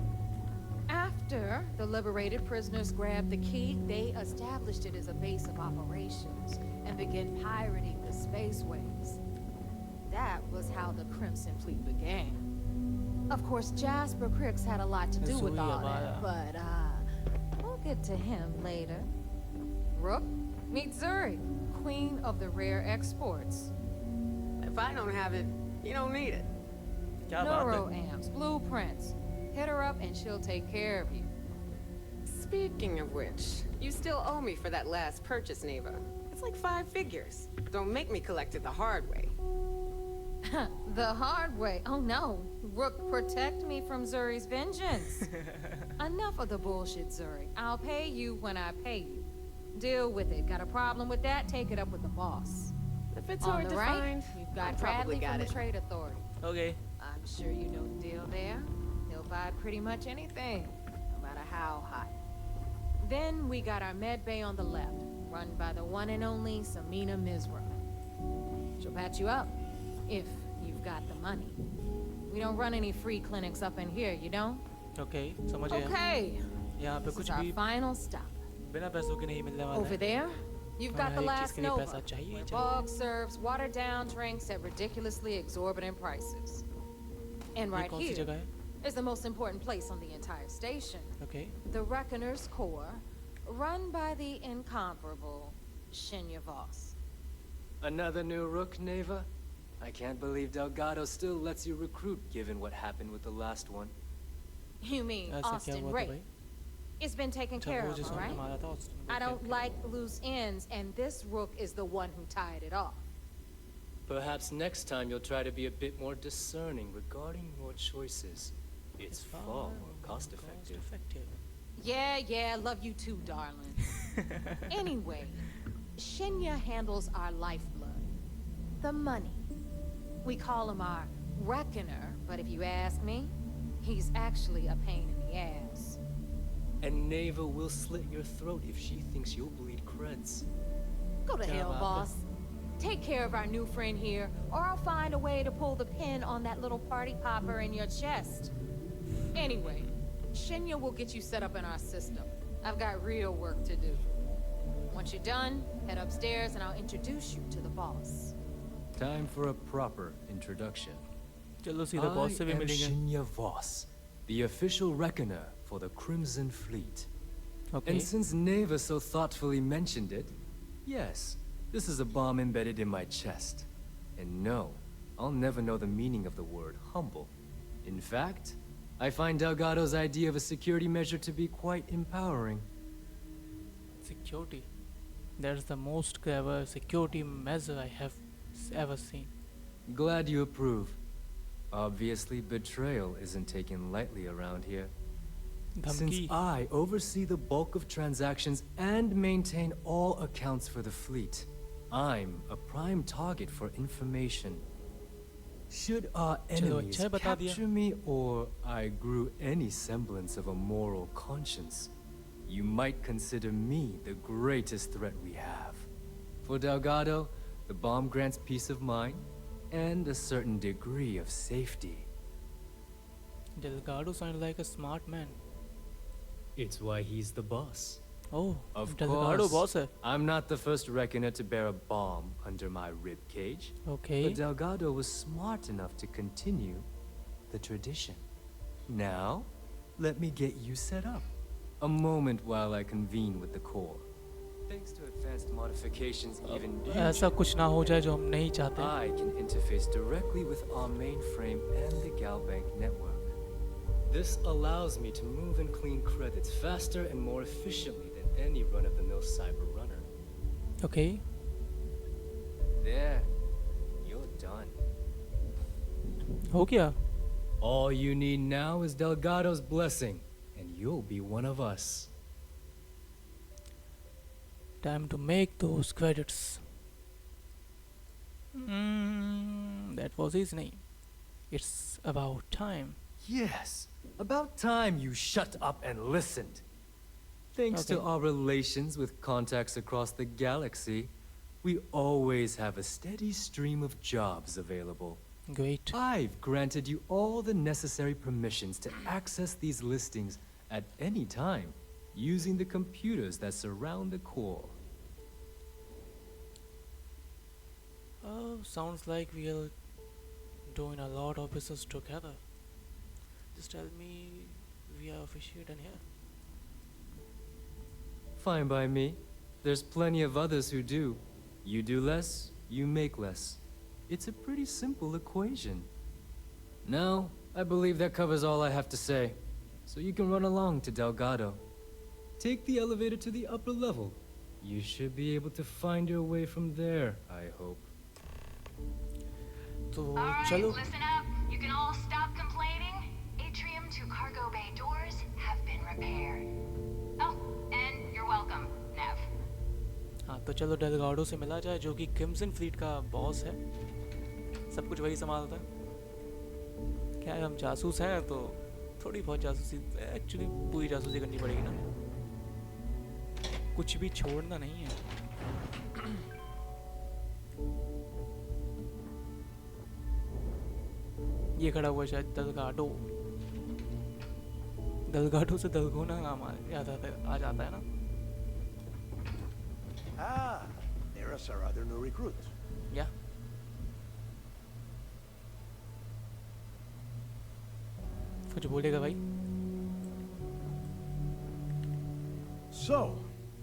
After the liberated prisoners grabbed the key, they established it as a base of operations and began pirating the spaceways. That was how the Crimson Fleet began. Of course, Jasper Cricks had a lot to do with all that, but we'll get to him later. Rook, meet Zuri, queen of the rare exports. If I don't have it, you don't need it. Neuroamps, blueprints. Hit her up and she'll take care of you. Speaking of which, you still owe me for that last purchase, Neva. It's like 5 figures. Don't make me collect it the hard way. The hard way? Oh no. Rook, protect me from Zuri's vengeance. Enough of the bullshit, Zuri. I'll pay you when I pay you. Deal with it. Got a problem with that? Take it up with the boss. If it's On hard the to right, find, you've I got probably Bradley got from it. the Trade Authority. Okay. I'm sure you know the deal there. He'll buy pretty much anything, no matter how hot. Then we got our med bay on the left, run by the one and only Samina Mizra. She'll patch you up, if you've got the money. We don't run any free clinics up in here, you don't? Okay, समझ गया. Okay. यहाँ पे This कुछ is our भी final stop. बिना पैसों के नहीं मिलने वाला Over है. there, you've got the हर एक चीज़ last के लिए Nova, पैसा चाहिए where चाहिए. Bog serves watered-down drinks at ridiculously exorbitant prices. And ये right कौन सी here जगह है? is the most important place on the entire station. Okay. The Reckoner's Corps, run by the incomparable Shinya Voss. Another new Rook, Neva? I can't believe Delgado still lets you recruit given what happened with the last one. You mean ऐसा क्या Austin हुआ था Ray? भाई? It's been taken अच्छा, care वो of, जिसने all right? मारा था, Austin Ray I क्या don't क्या? like loose ends, and this Rook is the one who tied it off. Perhaps next time you'll try to be a bit more discerning regarding your choices. It's far more cost-effective. Yeah, love you too, darling. Anyway, Shinya handles our lifeblood. The money. We call him our Reckoner, but if you ask me, he's actually a pain in the ass. And Neva will slit your throat if she thinks you'll bleed creds. Go to क्या hell, बात है? boss. Take care of our new friend here, or I'll find a way to pull the pin on that little party popper in your chest. Anyway, Shinya will get you set up in our system. I've got real work to do. Once you're done, head upstairs and I'll introduce you to the boss. Time for a proper introduction. चलो सीधा boss से भी I am मिलेंगे. Shinya Voss, the official reckoner for the Crimson Fleet. Okay. And since Neva so thoughtfully mentioned it, yes, this is a bomb embedded in my chest. And no, I'll never know the meaning of the word humble. In fact, I find Delgado's idea of a security measure to be quite empowering. Security. That's the most clever security measure I have ever seen. Glad you approve. Obviously, betrayal isn't taken lightly around here. Since धमकी. I oversee the bulk of transactions and maintain all accounts for the fleet, I'm a prime target for information. Should our चलो enemies अच्छा है बता दिया. capture me or I grew any semblance of a moral conscience, you might consider me the greatest threat we have. For Delgado, the bomb grants peace of mind and a certain degree of safety. Delgado sounds like a smart man. It's why he's the boss. Oh, Of Delgado course, boss hai. I'm not the first reckoner to bear a bomb under my rib cage. Okay. But Delgado was smart enough to continue the tradition. Now, let me get you set up. A moment while I convene with the core. Thanks to advanced modifications even ऐसा कुछ ना हो जाए जो हम नहीं चाहते. I can interface directly with our mainframe and the Galbank network. This allows me to move and clean credits faster and more efficiently than any run-of-the-mill cyber runner. Okay. There, you're done. हो गया. All you need now is Delgado's blessing, and you'll be one of us. Time to make those credits. That was his name. It's about time. Yes, about time you shut up and listened. Thanks to Okay. our relations with contacts across the galaxy, we always have a steady stream of jobs available. Great. I've granted you all the necessary permissions to access these listings at any time, using the computers that surround the core. Oh, sounds like we are doing a lot of business together. Just tell me we are officiating here. Fine by me. There's plenty of others who do. You do less, you make less. It's a pretty simple equation. Now, I believe that covers all I have to say. So you can run along to Delgado. Take the elevator to the upper level. You should be able to find your way from there, I hope. तो Alright, चलो. listen up. You can all stop complaining. Atrium to cargo bay doors have been repaired. Oh, and you're welcome, Nev. हाँ तो चलो Delgado से मिला जाए जो कि क्रिम्सन फ्लीट का बॉस है. सब कुछ वही संभालता है. क्या है, हम जासूस हैं तो थोड़ी बहुत जासूसी एक्चुअली पूरी जासूसी करनी पड़ेगी ना. कुछ भी छोड़ना नहीं है. ये खड़ा हुआ शायद डेलगाडो. डेलगाडो से दलगोना नाम याद आ जाता है ना. Ah, there's our other new recruit. या कुछ बोलेगा भाई. So,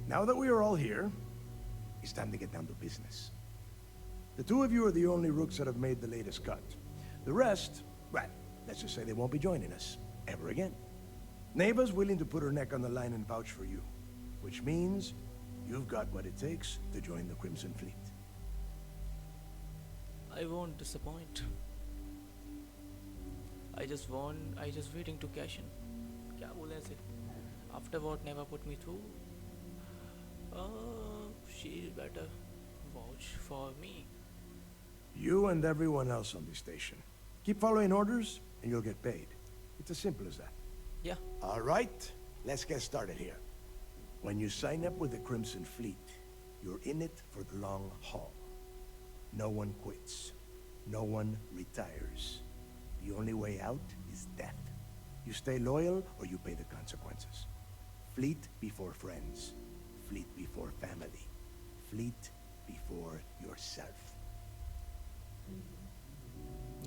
now that we are all here, it's time to get down to business. The two of you are the only rooks that have made the latest cut. The rest, well, let's just say they won't be joining us ever again. Neva's willing to put her neck on the line and vouch for you, which means you've got what it takes to join the Crimson Fleet. I won't disappoint. I just waiting to cash in. क्या बोले ऐसे? After what Neva put me through, she's better vouch for me. You and everyone else on this station. Keep following orders, and you'll get paid. It's as simple as that. Yeah. All right, let's get started here. When you sign up with the Crimson Fleet, you're in it for the long haul. No one quits. No one retires. The only way out is death. You stay loyal or you pay the consequences. Fleet before friends. Fleet before family. Fleet before yourself.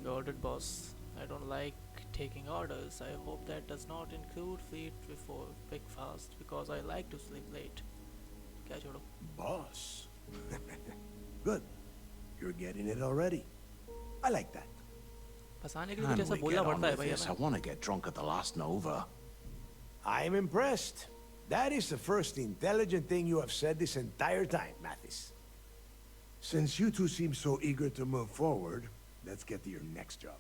Got it, boss. I don't like taking orders. I hope that does not include fleet before breakfast because I like to sleep late. क्या छोड़ो? Boss. Good. You're getting it already. I like that. फंसाने के लिए Can कुछ ऐसा we बोलना get on पड़ता है with भाई this? हमें. I want to get drunk at the last Nova. I'm impressed. That is the first intelligent thing you have said this entire time, Mathis. Since you two seem so eager to move forward, let's get to your next job.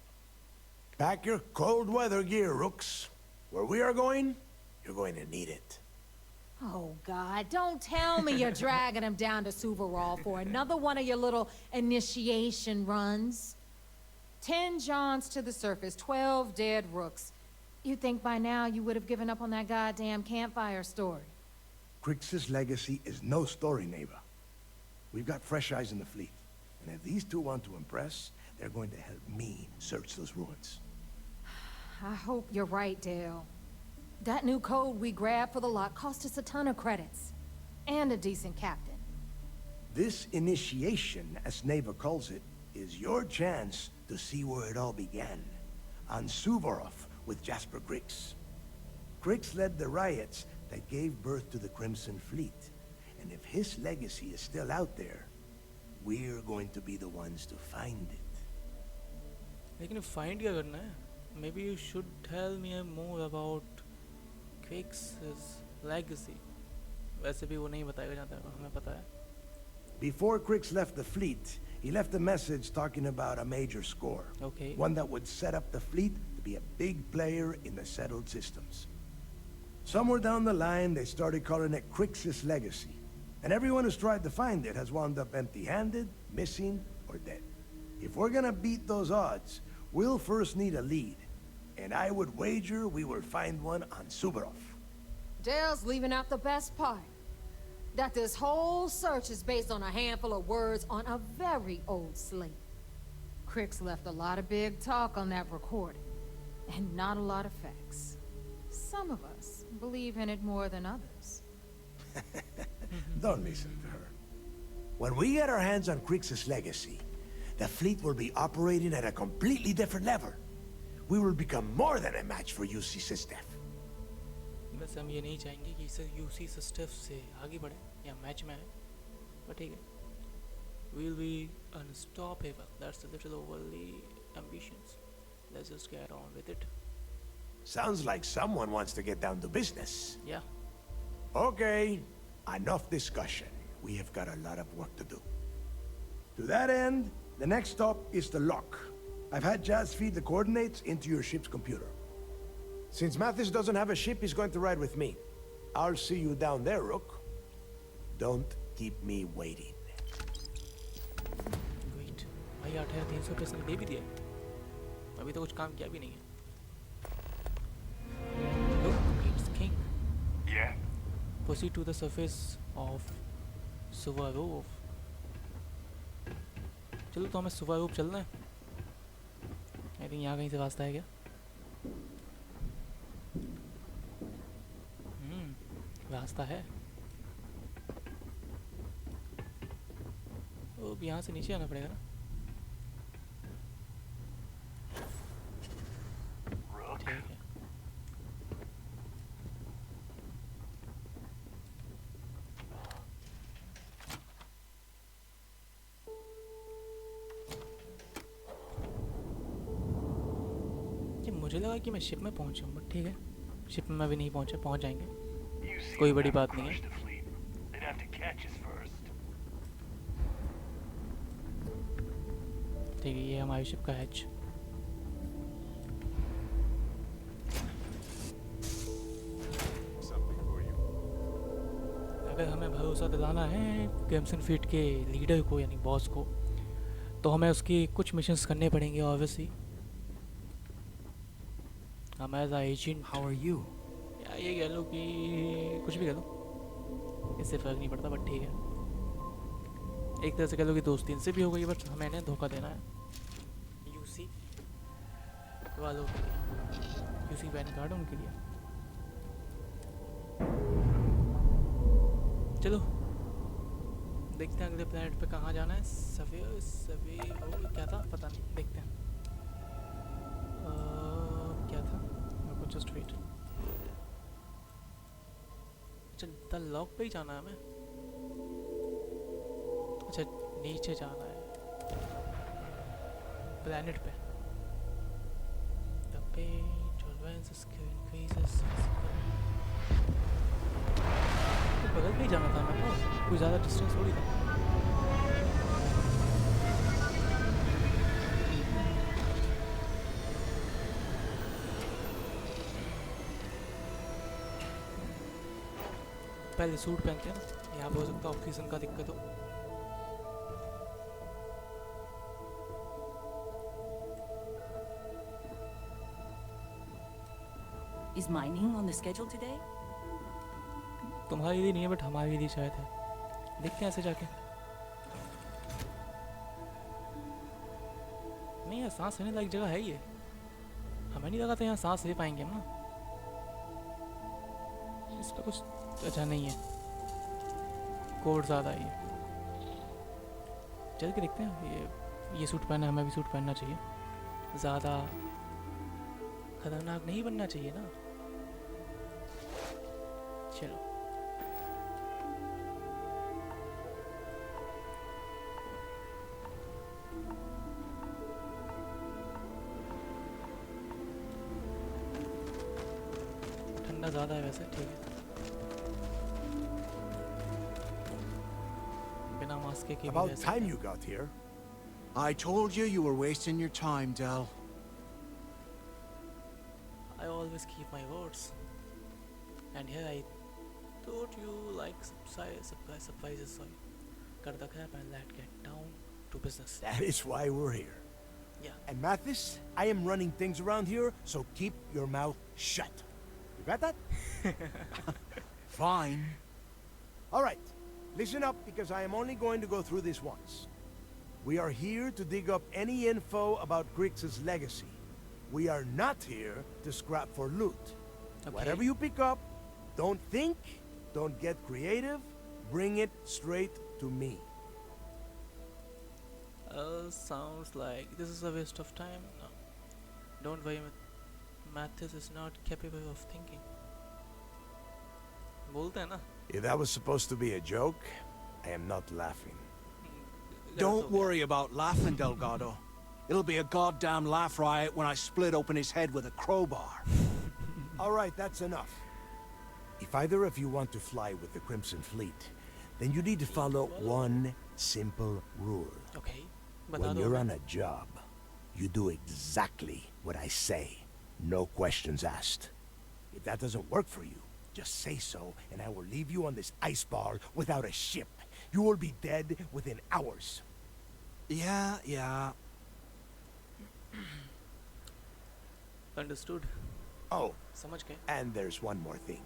Pack your cold weather gear, Rooks. Where we are going, you're going to need it. Oh, God, don't tell me you're dragging him down to Suvarol for another one of your little initiation runs. 10 Johns to the surface, 12 dead rooks. You'd think by now you would have given up on that goddamn campfire story. Crix's legacy is no story, neighbor. We've got fresh eyes in the fleet. And if these two want to impress, they're going to help me search those ruins. I hope you're right, Dale. That new code we grabbed for the lot cost us a ton of credits. And a decent captain. This initiation, as Neva calls it, is your chance to see where it all began. On Suvorov with Jasper Crix. Crix led the riots that gave birth to the Crimson Fleet. And if his legacy is still out there, we're going to be the ones to find it. लेकिन find क्या करना है? Maybe you should tell me more about Crix's legacy. वैसे भी वो नहीं बताएगा जहाँ तक हमें पता है. Before Crix left the fleet, he left a message talking about a major score. Okay. One that would set up the fleet to be a big player in the settled systems. Somewhere down the line, they started calling it Crix's legacy. And everyone who's tried to find it has wound up empty-handed, missing, or dead. If we're gonna beat those odds, we'll first need a lead. And I would wager we will find one on Suvorov. Dale's leaving out the best part. That this whole search is based on a handful of words on a very old slate. Crix left a lot of big talk on that recording. And not a lot of facts. Some of us believe in it more than others. Don't listen to her. When we get our hands on Crix's legacy, the fleet will be operating at a completely different level. We will become more than a match for UC Staff. बस हम ये नहीं चाहेंगे कि इसे UC Steph से आगे बढ़े या मैच में आए, पर ठीक है. We'll be unstoppable. That's a little overly ambitious. Let's just get on with it. Sounds like someone wants to get down to business. Yeah. Okay, enough discussion. We have got a lot of work to do. To that end, the next stop is the lock. I've had Jazz feed the coordinates into your ship's computer. Since Mathis doesn't have a ship, he's going to ride with me. I'll see you down there, Rook. Don't keep me waiting. Wait, भाई 8,300% दे भी दिया. अभी तो कुछ काम किया भी नहीं है. Look, it's King. Yeah. Proceed to the surface of Suvorov. चलो तो हमें Suvorov चलना है. I think यहाँ कहीं से रास्ता है क्या? रास्ता है. तो यहाँ से नीचे आना पड़ेगा ना. ठीक है. मुझे लगा कि मैं शिप में पहुंचूं, बट ठीक है, शिप में भी नहीं पहुंचे, पहुंच जाएंगे, कोई बड़ी बात नहीं है. ठीक है, ये हमारी शिप का हैच. अगर हमें भरोसा दिलाना है क्रिम्सन फ्लीट के लीडर को यानी बॉस को, तो हमें उसकी कुछ मिशंस करने पड़ेंगे obviously. I'm as an agent. How are you? या ये कह लो कि कुछ भी कह लो, इससे फर्क नहीं पड़ता, बट ठीक है. एक तरह से कह लो कि दोस्ती इनसे भी हो गई, बट हमें इन्हें धोखा देना है यूसी वालों के लिए, यूसी बैन कार्ड उनके लिए. चलो देखते हैं अगले प्लैनेट पे कहाँ जाना है. सवेरो क्या था पता नहीं, देखते हैं. क्या था मेरे को जस्ट वेट. अच्छा द लॉक पे ही जाना है हमें. अच्छा नीचे जाना है प्लैनेट पे. The pain tolerance skill increases. तो बगल पे ही जाना था मेरे को, कोई ज़्यादा डिस्टेंस थोड़ी था. पहले सूट पहनते हैं ना, यहाँ पे हो सकता है ऑक्सीजन का दिक्कत हो. Is mining on the schedule today? तुम्हारी दी नहीं है बट हमारी दी शायद है। देखते हैं ऐसे जाके। नहीं यार सांस लेने लायक जगह है ये। हमें नहीं लगा था यहाँ सांस ले पाएंगे हम ना। इस पर कुछ अच्छा नहीं है। कोड ज़्यादा है ये। चल के देखते हैं। ये सूट पहना, हमें भी सूट पहनना चाहिए। ज़्यादा खतरनाक नहीं बनना चाहिए ना। चलो ठंडा ज़्यादा है वैसे, ठीक है। बिना मास्क के भी About रह सकते time हैं। you got here. I told you you were wasting your time, Del. I always keep my words. And here I thought you like surprises, sorry. Cut the crap and let's get down to business. That is why we're here. Yeah. And Mathis, I am running things around here, so keep your mouth shut. You got that? Fine. All right. Listen up, because I am only going to go through this once. We are here to dig up any info about Grix's legacy. We are not here to scrap for loot. Okay. Whatever you pick up, don't think, don't get creative, bring it straight to me. Sounds like this is a waste of time. No. Don't worry, Mathis is not capable of thinking. बोलते हैं ना? If that was supposed to be a joke, I am not laughing. Don't worry about laughing, Delgado. It'll be a goddamn laugh riot when I split open his head with a crowbar. All right, that's enough. If either of you want to fly with the Crimson Fleet, then you need to follow one simple rule. Okay. When you're on a job, you do exactly what I say. No questions asked. If that doesn't work for you, just say so, and I will leave you on this ice ball without a ship. You will be dead within hours. Yeah. Understood. Oh, समझ गए. and there's one more thing.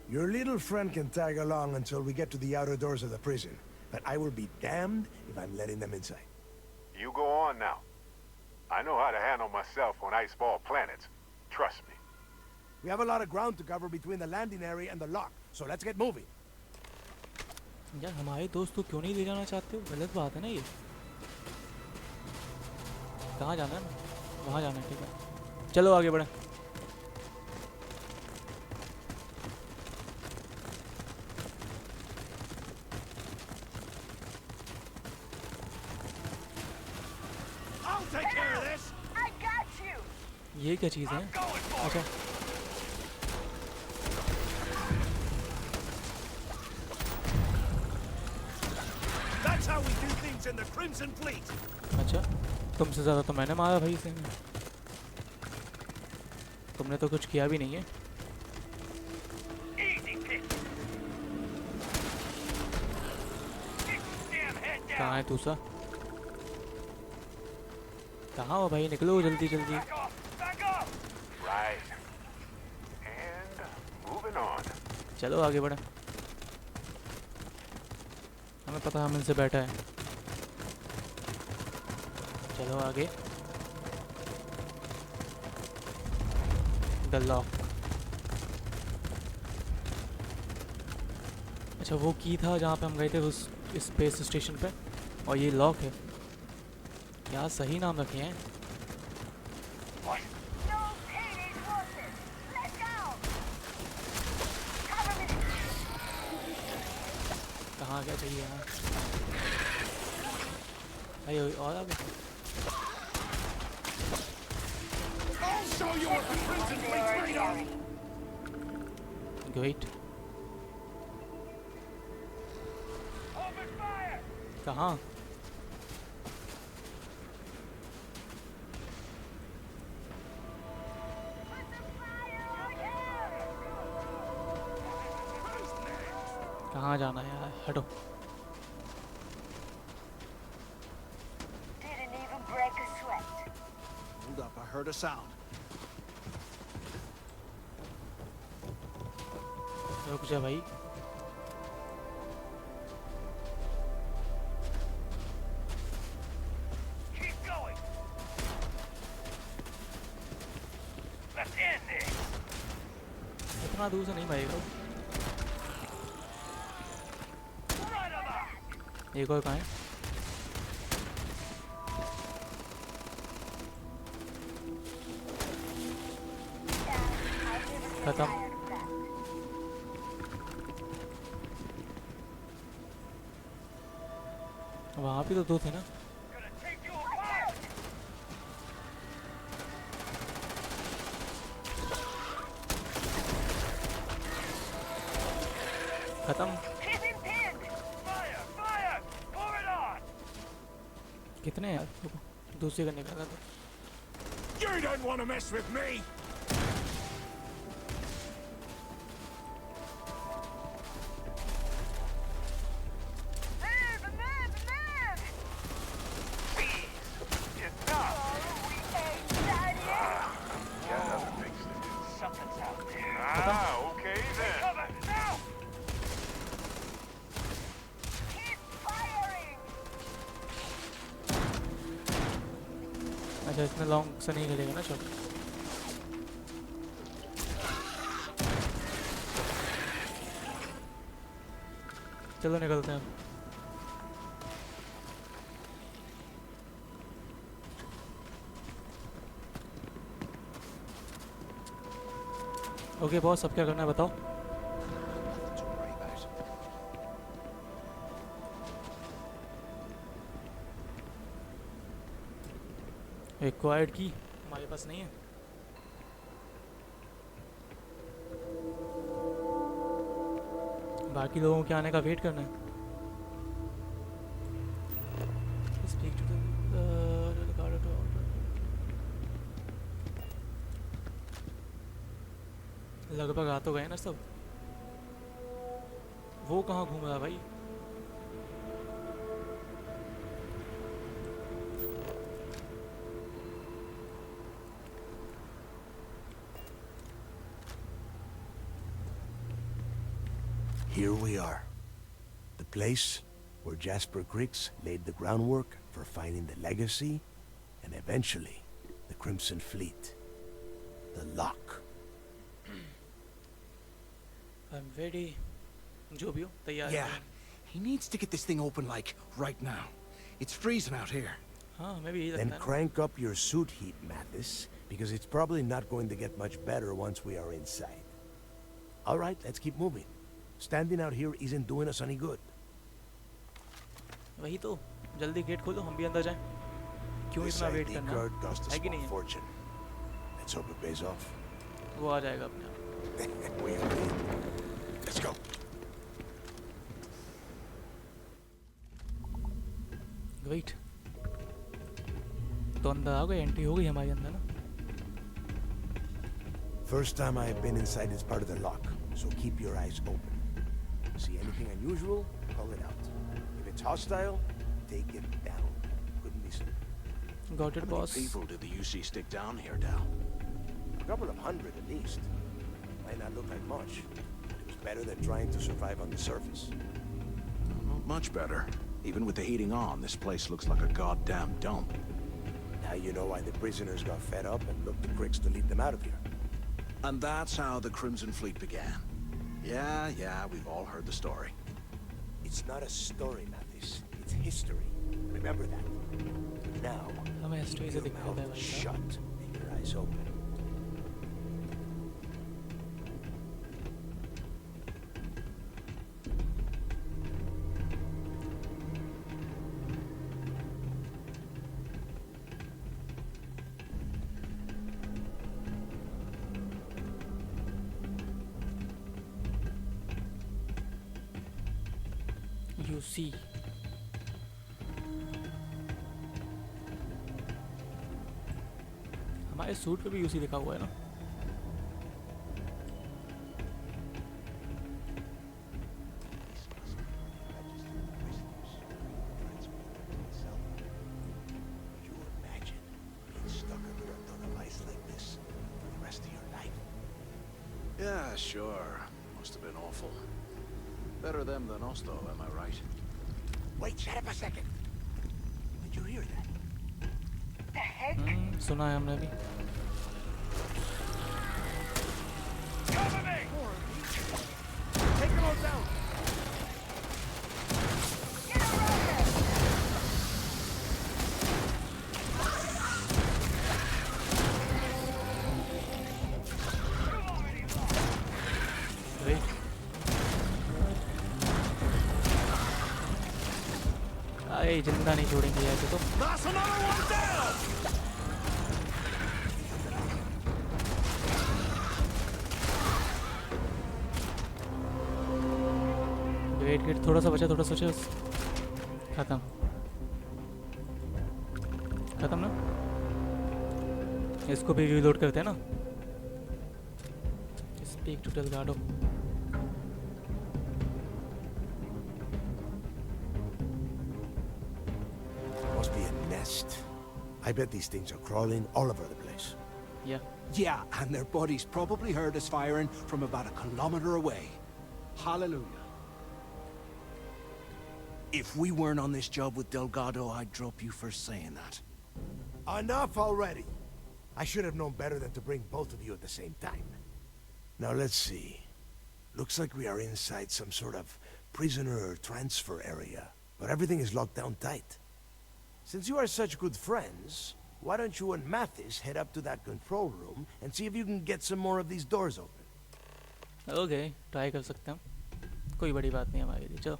Your little friend can tag along until we get to the outer doors of the prison, but I will be damned if I'm letting them inside. You go on now. I know how to handle myself on iceball planets. Trust me. We have a lot of ground to cover between the landing area and the lock, so let's get moving. यार हमारे दोस्त को क्यों नहीं ले जाना चाहते हो? गलत बात है ना ये। कहाँ जाना है? वहाँ जाना है, ठीक है। चलो आगे बढ़े। I'll take care of this. I got you. ये क्या चीज़ है? अच्छा। That's how we do things in the Crimson Fleet. अच्छा, तुमसे ज़्यादा तो मैंने मारा भाई इसे। तुमने तो कुछ किया भी नहीं है। कहाँ है दूसरा? कहाँ हो भाई? निकलो जल्दी जल्दी। Right. And moving on. चलो आगे बढ़े। हमें पता है हम इनसे बैठा है। चलो आगे। The lock. अच्छा वो की था जहाँ पे हम गए थे उस स्पेस स्टेशन पे, और ये लॉक है। यार सही नाम रखे हैं। कहाँ क्या चाहिए यहाँ? अरे और आगे। Great. कहाँ? कहाँ जाना है यार? हटो। Didn't even break a sweat. Hold up, I heard a sound. रुक जा भाई। Keep going. Let's end this. इतना दूर से नहीं मारेगा। एक और कहाँ है? खत्म। वहाँ पे तो दो थे ना। खत्म। कितने यार? दूसरे का निकाला था। You don't want to mess with me. अच्छा इसमें लॉन्ग से नहीं खेलेगा ना शॉट। चलो निकलते हैं। ओके बॉस, अब क्या करना है बताओ। एक्वायर्ड की हमारे पास नहीं है। बाकी लोगों के आने का वेट करना है। Speak to the guard to order. लगभग आ तो गए ना सब। वो कहाँ घूम रहा है भाई? Here we are. The place where Jasper Griggs laid the groundwork for finding the legacy and eventually the Crimson Fleet. The lock. I'm ready. जो भी हो तैयार। Yeah. He needs to get this thing open like right now. It's freezing out here. हाँ मैं भी यही लगता Then है ना। crank up your suit heat, Mathis, because it's probably not going to get much better once we are inside. All right, let's keep moving. Standing out here isn't doing us any good. वही तो, जल्दी gate खोलो, हम भी अंदर जाएं। क्यों This इतना वेट ID करना card cost a है कि small नहीं है? fortune. Let's hope it pays off. वो आ जाएगा अपने आप। We are in. Let's go. Wait, तो अंदर आ गए, एंट्री हो गई हमारी अंदर ना। First time I have been inside this part of the lock, so keep your eyes open. See anything unusual? Call it out. If it's hostile, take it down. Couldn't be simple. Got it, boss. How many people did the UC stick down here, Dal? A couple of hundred at least. Might not look like much, but it was better than trying to survive on the surface. Not much better. Even with the heating on, this place looks like a goddamn dump. Now you know why the prisoners got fed up and looked to Griggs to lead them out of here. And that's how the Crimson Fleet began. Yeah, we've all heard the story. It's not a story, Mathis. It's history. Remember that. Now, हमें history से keep your दिखा दे mouth भाई। shut and your eyes open. You see. हमारे suit पे भी UC लिखा हुआ है ना। Could you imagine being stuck under a lice like this for the rest of your life? Yeah, sure. must have been awful. Better them than us, though, am I right? Wait, shut up a second. Did you hear that? The heck? सुना है हमने भी. Cover me! Take them all down! अरे जिंदा नहीं छोड़ेंगे ऐसे तो. That's another one down! Wait थोड़ा सा बचा, थोड़ा सा बचा. खत्म खत्म ना. इसको भी रीलोड करते हैं ना. Speak to Delgado. Must be a nest. I bet these things are crawling all over the place. Yeah. Yeah, and their buddies probably heard us firing from about a kilometer away. Hallelujah. If we weren't on this job with Delgado, I'd drop you for saying that. Enough already. I should have known better than to bring both of you at the same time. Now let's see. Looks like we are inside some sort of prisoner transfer area, but everything is locked down tight. Since you are such good friends, why don't you and Mathis head up to that control room and see if you can get some more of these doors open? Okay, try कर सकते हैं. कोई बड़ी बात नहीं हमारे लिए. चलो.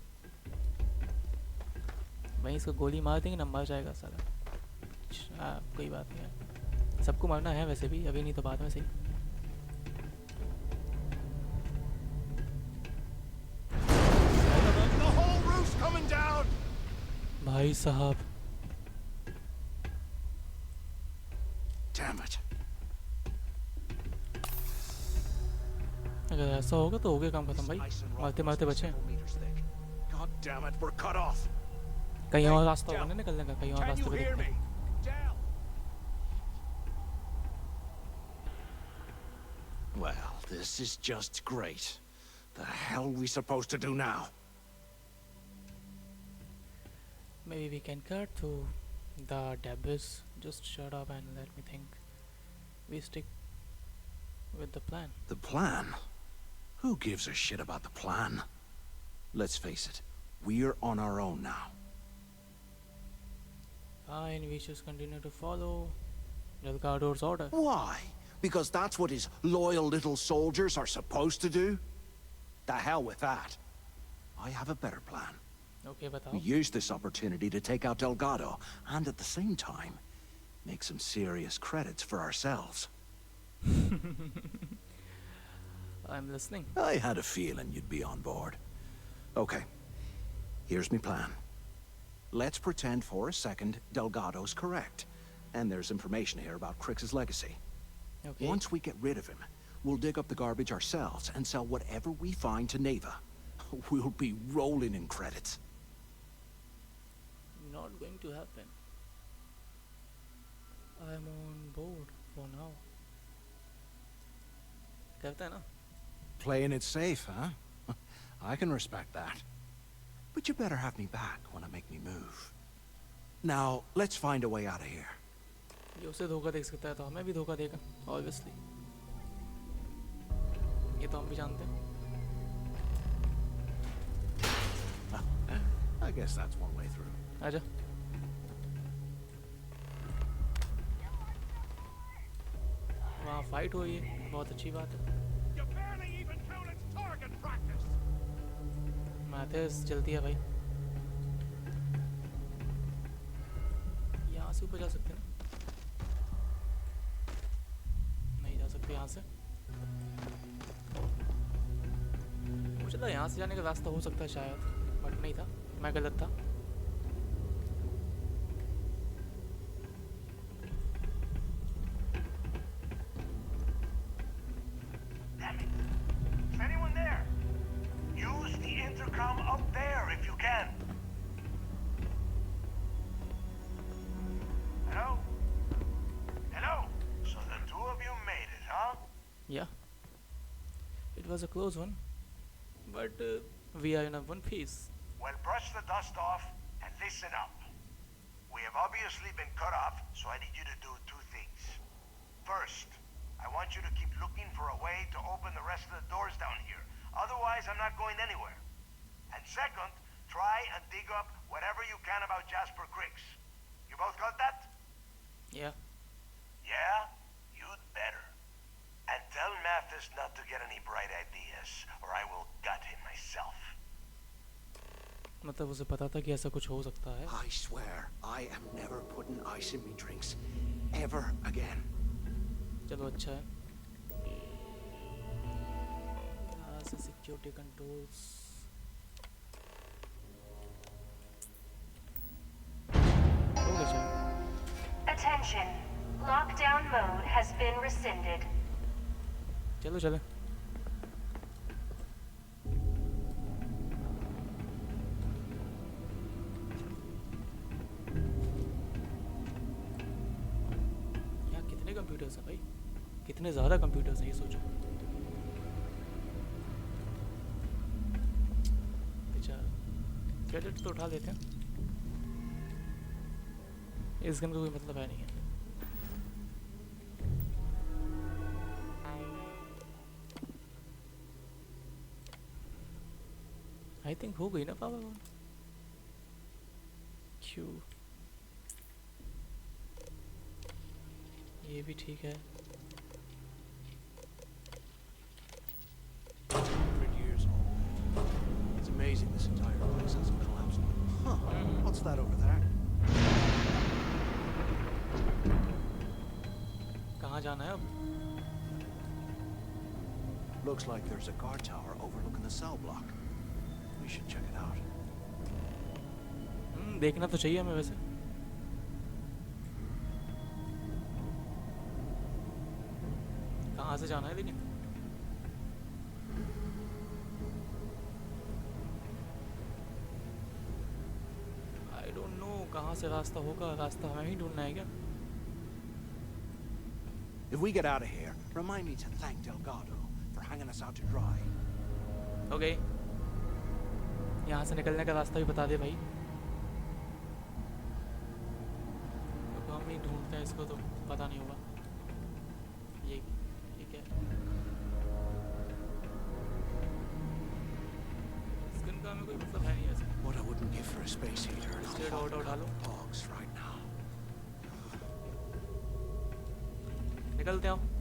वहीं इसको गोली मार देंगे ना, मर जाएगा साला. कोई बात नहीं है. सबको मरना है वैसे भी, अभी नहीं तो बाद में सही. The whole roof's coming down. भाई साहब. Damn it. अगर ऐसा होगा तो हो गया काम खत्म भाई. मारते मारते बचे. God damn it, we're cut off. कहीं और रास्ता होगा ना निकलने का. कहीं और रास्ते पे देखते हैं. Well, this is just great. The hell are we supposed to do now? Maybe we can cut through the debris. Just shut up and let me think. We stick with the plan. The plan? Who gives a shit about the plan? Let's face it, we're on our own now. Fine, we just continue to follow Delgado's order. Why? Because that's what his loyal little soldiers are supposed to do? The hell with that. I have a better plan. Okay, बताओ. We use this opportunity to take out Delgado, and at the same time, make some serious credits for ourselves. I'm listening. I had a feeling you'd be on board. Okay, here's my plan. Let's pretend for a second Delgado's correct, and there's information here about Crix's legacy. Okay. Once we get rid of him, we'll dig up the garbage ourselves and sell whatever we find to Neva. We'll be rolling in credits. Not going to happen. I'm on board for now. करते हैं ना? Playing it safe, huh? I can respect that. But you better have me back when I make me move. Now, let's find a way out of here. ये उसे धोखा दे सकता है तो हमें भी धोखा देगा, obviously. ये तो हम भी जानते हैं. I guess that's one way through. आजा. वहाँ फाइट हो रही है, बहुत अच्छी बात है. मैथेस जल्दी है भाई. यहाँ से ऊपर जा सकते हैं ना? नहीं जा सकते यहाँ से. मुझे लगा यहाँ से जाने का रास्ता हो सकता है शायद, बट नहीं था. मैं गलत था. Is anyone there? Use the intercom up there if you can. Hello? Hello? So the two of you made it, huh? Yeah. It was a close one. but we are in a one piece. Well, brush the dust off and listen up. We have obviously been cut off, so I need you to do two things. First, I want you to keep looking for a way to open the rest of the doors down here. Otherwise, I'm not going anywhere. And second, try and dig up whatever you can about Jasper Creeks. You both got that? Yeah. Yeah? You'd better. And tell Mathis not to get any bright ideas, or I will gut him myself. मतलब उसे पता था कि ऐसा कुछ हो सकता है. I swear, I am never putting ice in me drinks. Ever again. चलो अच्छा है. यहाँ से सिक्योरिटी कंट्रोल्स. हो गया चलो. Attention. Lockdown mode has been rescinded. चलो चले. यहाँ कितने कंप्यूटर्स हैं भाई? कितने ज़्यादा कंप्यूटर्स हैं ये सोचो. बेचारा. क्रेडिट तो उठा लेते हैं. इस गन का कोई मतलब है नहीं है. आई थिंक हो गई ना पावर ऑन. क्यों ये भी ठीक है. 100 years old. It's amazing this entire place hasn't collapsed. Huh. What's that over there? कहाँ जाना है अब? Looks like there's a guard tower overlooking the cell block. We should check it out. देखना तो चाहिए हमें वैसे. कहाँ से जाना है लेकिन? I don't know कहाँ से रास्ता होगा. रास्ता हमें ही ढूंढना है क्या? If we get out of here, remind me to thank Delgado for hanging us out to dry. Okay. यहाँ से निकलने का रास्ता भी बता दे भाई. अब हम ही ढूंढते हैं इसको तो पता नहीं होगा. ये क्या है? इस गन का हमें कोई मतलब है नहीं ऐसे. What I wouldn't give for a space heater and Straight a hot out, cup of hogs right now. निकलते हैं.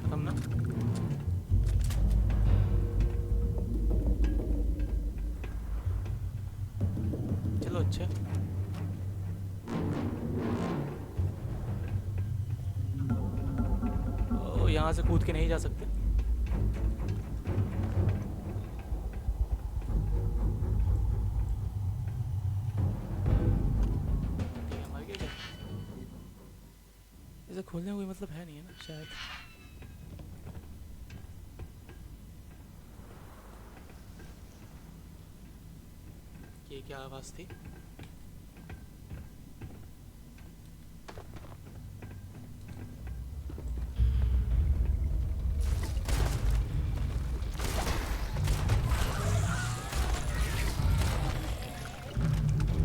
खत्म ना. चलो अच्छा. ओ यहाँ से कूद के नहीं जा सकते. ठीक है, मर गए क्या? इसे खोलने का कोई मतलब है नहीं है ना शायद. ये क्या आवाज़ थी?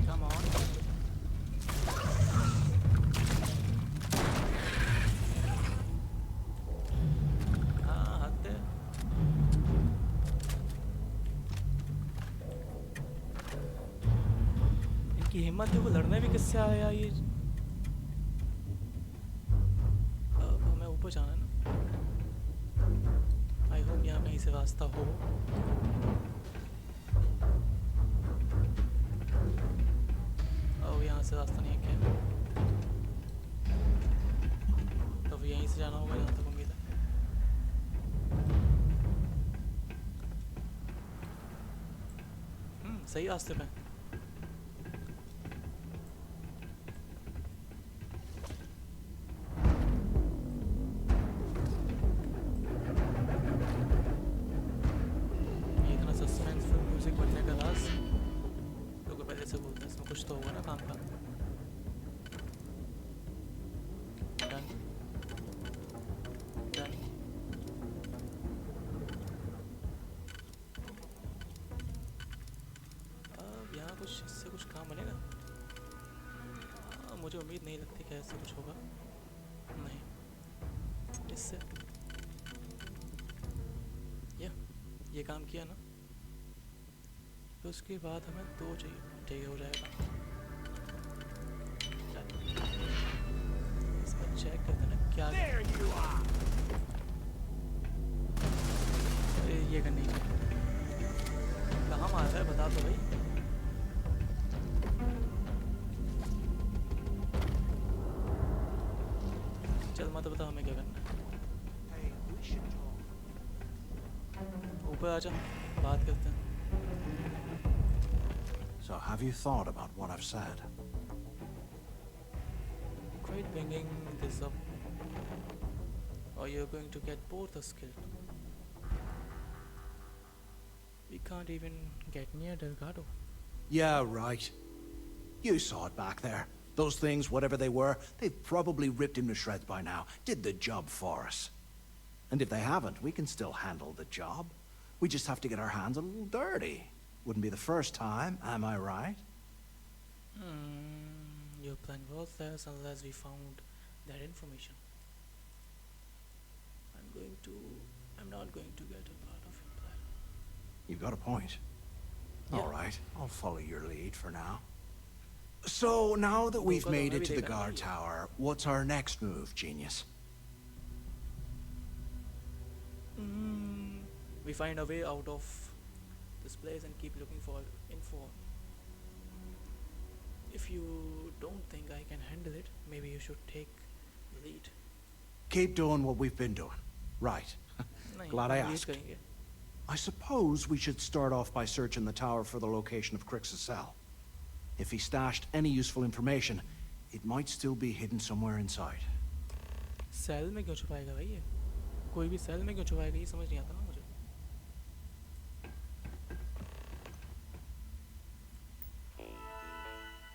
Come on. हाँ हद है. इनकी हिम्मत है वो लड़ने भी किससे आया ये. अब हमें ऊपर जाना है ना. आई होप यहाँ कहीं से रास्ता हो. अब यहाँ से रास्ता नहीं है क्या? तो यहीं से जाना होगा जहाँ तक उम्मीद है. सही रास्ते पे. मुझे उम्मीद नहीं लगती कि ऐसा कुछ होगा। नहीं, इससे ये काम किया ना, तो उसके बाद हमें 2 चाहिए। ठीक है, हो जाएगा। इसका चेक करते ना क्या। अरे ये करनी चाहिए। कहाँ मार रहा है बता तो भाई। चल मत बता हमें क्या करना है। ऊपर आजा, बात करते हैं। So have you thought about what I've said? Try bringing this up, or you're going to get both us killed. We can't even get near Delgado. Yeah, right. You saw it back there. Those things, whatever they were, they've probably ripped him to shreds by now. Did the job for us. And if they haven't, we can still handle the job. We just have to get our hands a little dirty. Wouldn't be the first time, am I right? Your plan was less unless we found that information. I'm not going to get a part of your plan. You've got a point. Yeah. All right, I'll follow your lead for now. So, now that we've made it to the guard tower, what's our next move, genius? We find a way out of this place and keep looking for info. If you don't think I can handle it, maybe you should take the lead. Keep doing what we've been doing. Right. Glad I asked. I suppose we should start off by searching the tower for the location of Crix's cell. If he stashed any useful information, it might still be hidden somewhere inside. Cell में क्यों छुपाएगा भाई ये? कोई भी cell में क्यों छुपाएगा ये समझ नहीं आता ना मुझे।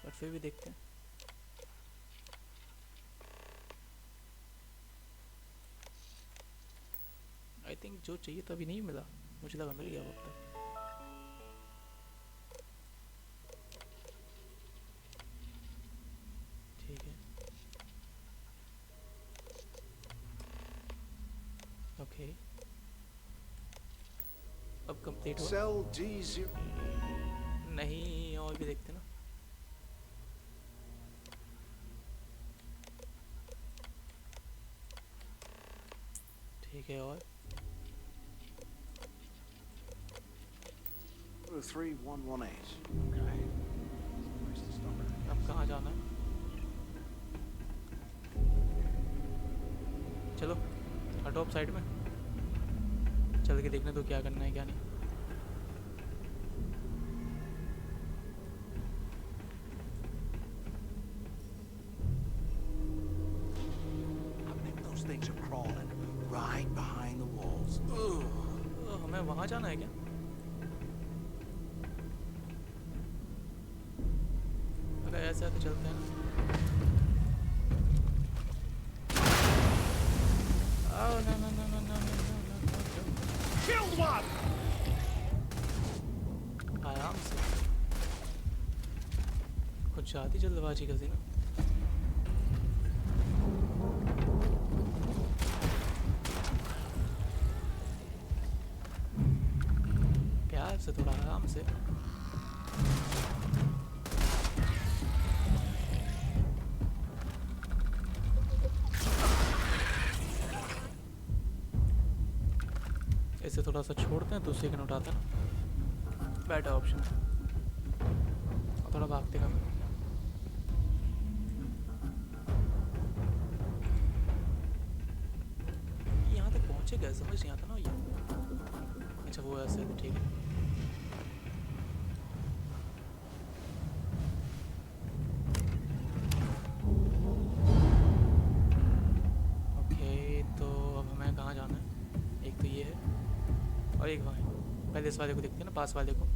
बट फिर भी देखते हैं। आई थिंक जो चाहिए तो अभी नहीं मिला, मुझे लगा मिल गया वक्त तक। ठीक है, ओके, अब कंप्लीट हुआ। Cell D0 नहीं, और भी देखते ना। ठीक है, और 3118. Okay. Nice to stop it. अब कहाँ जाना है? चलो हटो अब साइड में, चल के देखने तो क्या करना है क्या नहीं। Those things are crawling right behind the walls. हमें वहाँ जाना है क्या? अगर ऐसा है तो चलते हैं ना। Oh no no no no no no no no! Killed one. आराम से, कुछ ज़्यादा जल्दबाजी कर दी ना। प्यार से, थोड़ा आराम से। इसे थोड़ा सा छोड़ते हैं, दूसरे कन उठाते हैं ना, बेटर ऑप्शन है। और थोड़ा भागते का यहाँ तक पहुँचे गए, समझ नहीं आता ना ये। अच्छा वो ऐसे है, ठीक है। ओके, तो अब हमें कहाँ जाना है? एक तो ये है और एक वहाँ है। पहले इस वाले को देखते हैं ना, पास वाले को।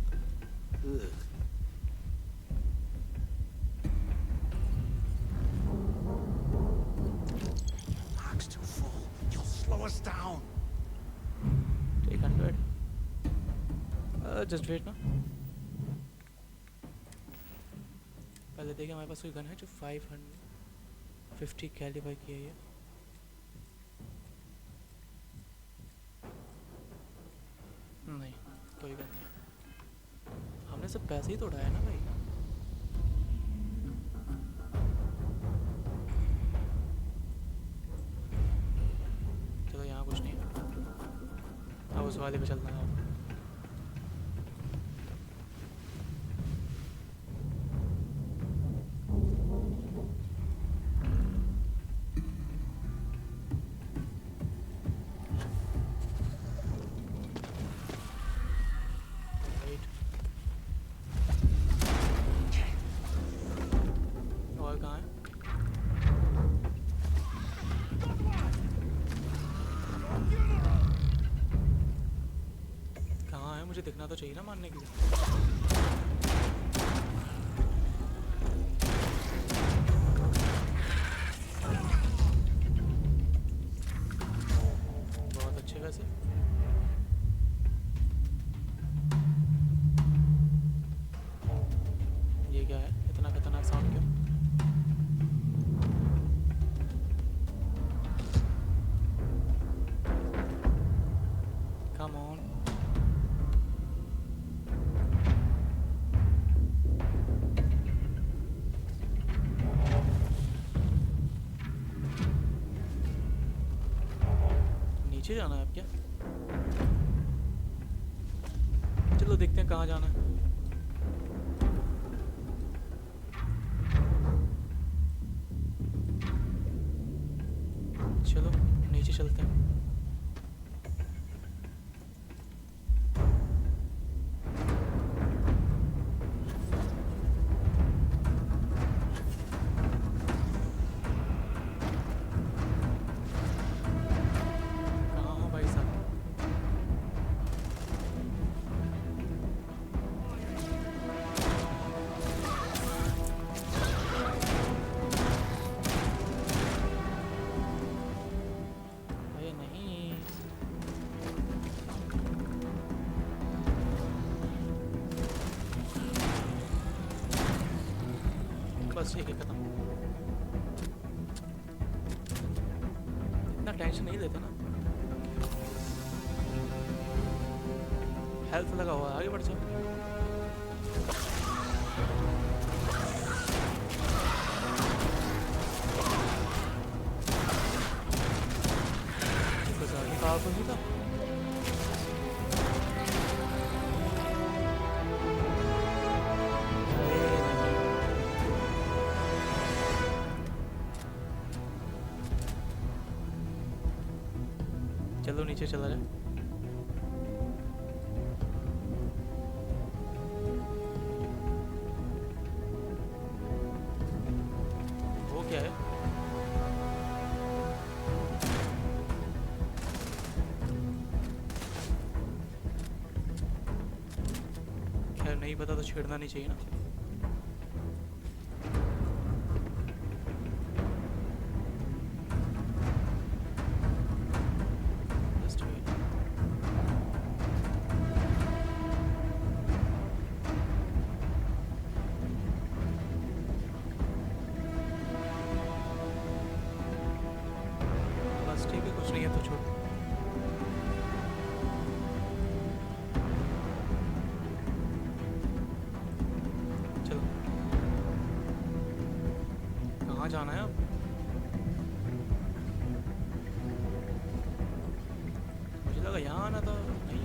Max too full. You'll slow us down. Take 100. Just wait ना। पहले देखें हमारे पास कोई गन है जो 500 50 कैलिबर की है ये। नहीं कोई बात नहीं, हमने सब पैसे ही तो उड़ाए ना भाई। चलो यहाँ कुछ नहीं, अब उस वाले पे चलना है। और कहाँ है? कहाँ है? मुझे दिखना तो चाहिए ना मारने के लिए। बहुत अच्छे वैसे। ये क्या है? इतना खतरनाक साउंड क्यों? Come on. नीचे जाना है अब क्या? चलो देखते हैं कहाँ जाना है। चलो नीचे चलते हैं। कहाँ हो भाई साहब? अरे नहीं, बस ये खत्म। इतना टेंशन नहीं लेते ना। हेल्थ लगा हुआ है, आगे बढ़ जाओ। कुछ आगे पावरफुल नहीं था। चलो नीचे चला जाए। वो क्या है? खैर नहीं पता तो छेड़ना नहीं चाहिए ना। Just wait. बस ठीक है, कुछ नहीं है तो छोड़। चलो कहाँ जाना है अब? मुझे लगा यहाँ आना था। नहीं,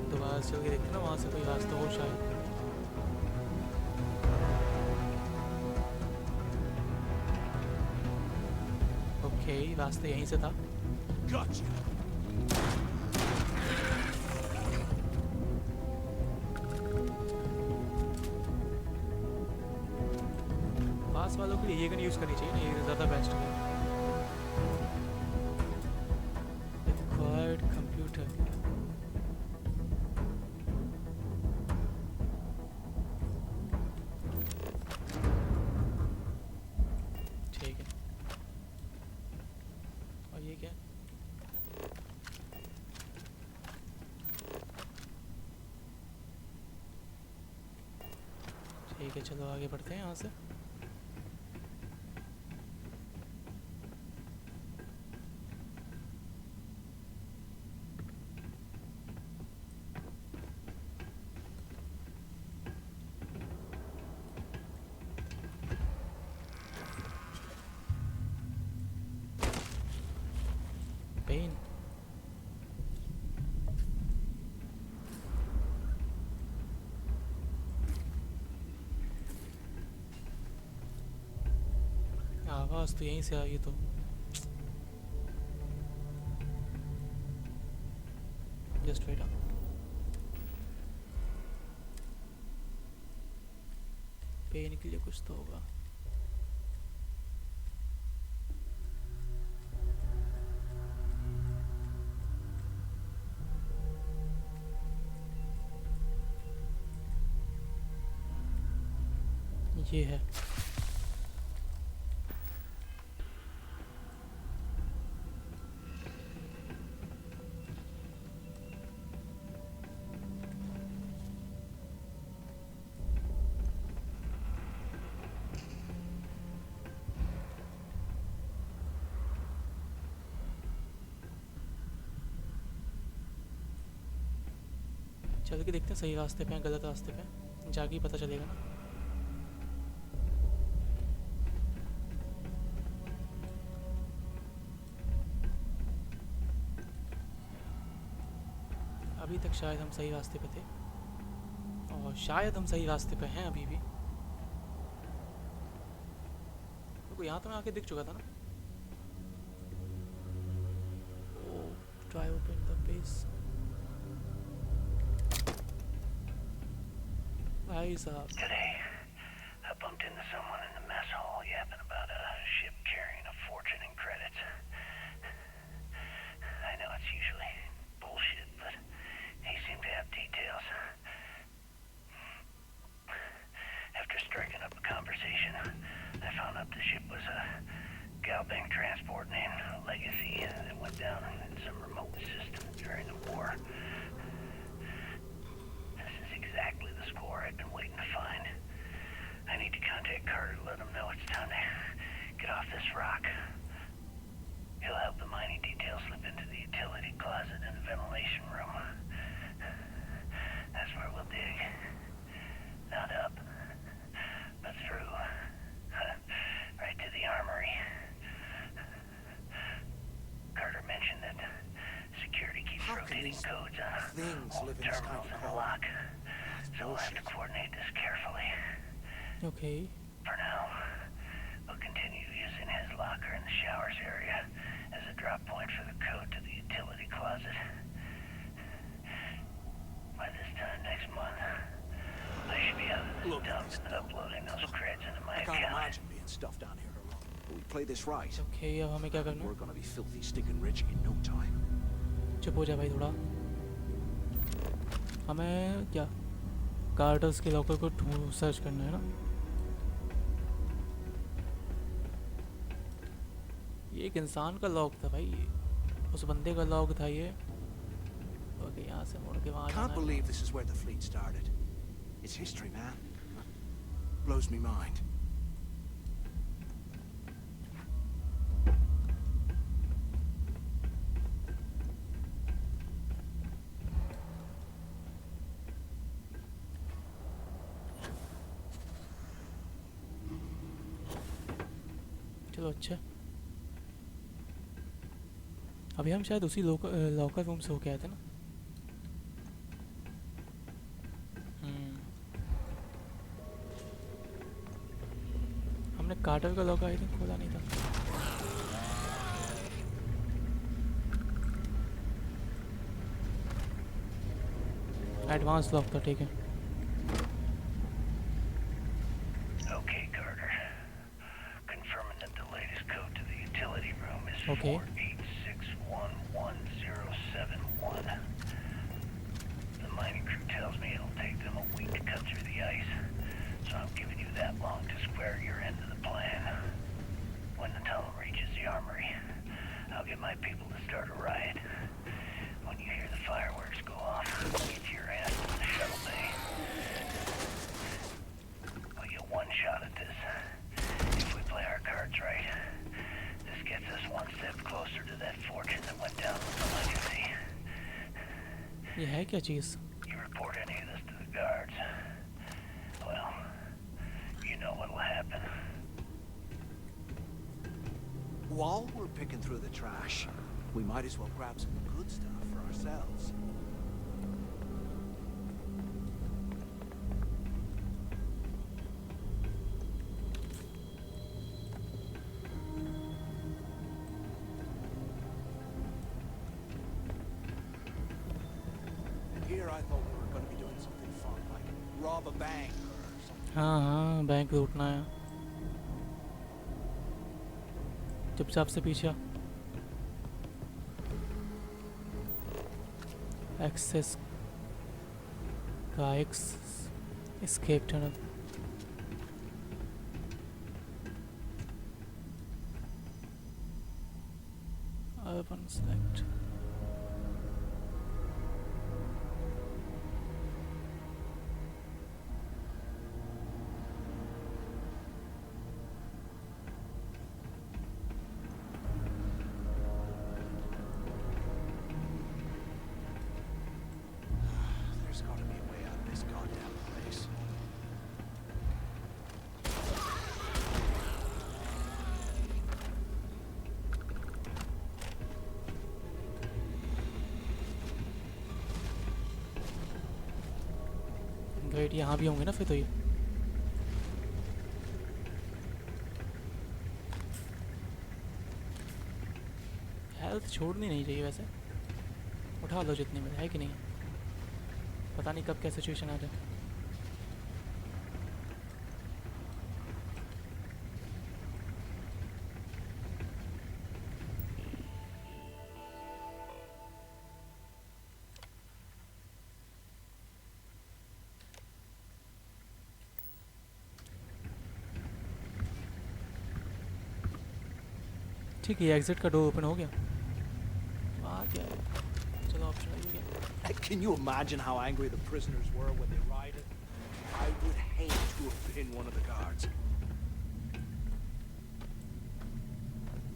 दोबारा से चल के देखते ना, वहाँ से कोई रास्ता हो शायद। ओके, रास्ता यहीं से था। पास वालों के लिए ये गन यूज़ करनी चाहिए ना, ये ज़्यादा बेस्ट है। Required computer. ठीक है चलो आगे बढ़ते हैं यहाँ से। पेन आवाज तो यहीं से आई तो जस्ट वेट। पेन के लिए कुछ तो होगा। ये है चल के देखते हैं सही रास्ते पे हैं गलत रास्ते पे, जाके ही पता चलेगा ना। अभी तक शायद हम सही रास्ते पे थे और शायद हम सही रास्ते पे हैं अभी भी। तो यहाँ तो मैं आके दिख चुका था ना। Try open the base. भाई साहब Today, I bumped into someone in the mess hall yapping about a ship carrying a fortune in credits. I know it's usually bullshit, but he seemed to have details. After striking up a conversation, I found out the ship was a Galbank transport named Legacy that went down in some remote system during the war. This is exactly the score I've been waiting to find. I need to contact Carter to let him know it's time to get off this rock. He'll help the mining details slip into the utility closet in the ventilation room. That's where we'll dig. Not up, but through. Right to the armory. Carter mentioned that security keeps rotating codes on all the terminals in the lock. So we'll have to coordinate this carefully. Okay. For now, we'll continue using his locker in the showers area as a drop point for the code to the utility closet. By this time next month, I should be out of this dump and uploading those creds into my I can't account. imagine being stuffed down here alone. But we play this right. Okay, अब हमें क्या करना है? We're gonna be filthy stinking rich in no time. चुप हो जा भाई थोड़ा। हमें क्या कार्टर्स के लॉकर को ढूंढ सर्च करना है ना। ये एक इंसान का लॉक था भाई, उस बंदे का लॉक था ये। ओके यहाँ से मुड़ के वहाँ Can't जाना है। believe this is where the fleet started. It's history, man. Blows me mind. चलो अच्छा, अभी हम शायद उसी लॉकर रूम से होके आए थे ना। हमने कार्टर का लॉकर आई थिंक खोला नहीं था। एडवांस लॉक था, ठीक है। Okay, Carter. Confirming that the latest code to the utility room is Okay. 48611071. The mining crew tells me it'll take them a week to cut through the ice, so I'm giving you that long to square your end of the plan. When the tunnel reaches the armory, I'll get my people to start a riot. When you hear the fireworks go off, get your ass to the shuttle bay. We of that fortune that went down with the legacy. ये है क्या चीज़? You report any of this to the guards, well, you know what'll happen. While we're picking through the trash, we might as well grab some good stuff for ourselves. Here I thought we were going to be doing something fun, like rob a bank or something. हाँ हाँ bank लूटना है। चुपचाप से पीछे access का escape tunnel. Urban select. There's got to be a way out of this goddamn place. Great, यहाँ भी होंगे ना फिर तो ये। हेल्थ छोड़नी नहीं चाहिए वैसे, उठा लो जितनी में है कि नहीं, पता नहीं कब क्या सिचुएशन आ जाए। ठीक है, एग्जिट का डोर ओपन हो गया। आ क्या है, चलो ऑप्शन आ गया। Can you imagine how angry the prisoners were when they rioted? I would hate to have been one of the guards.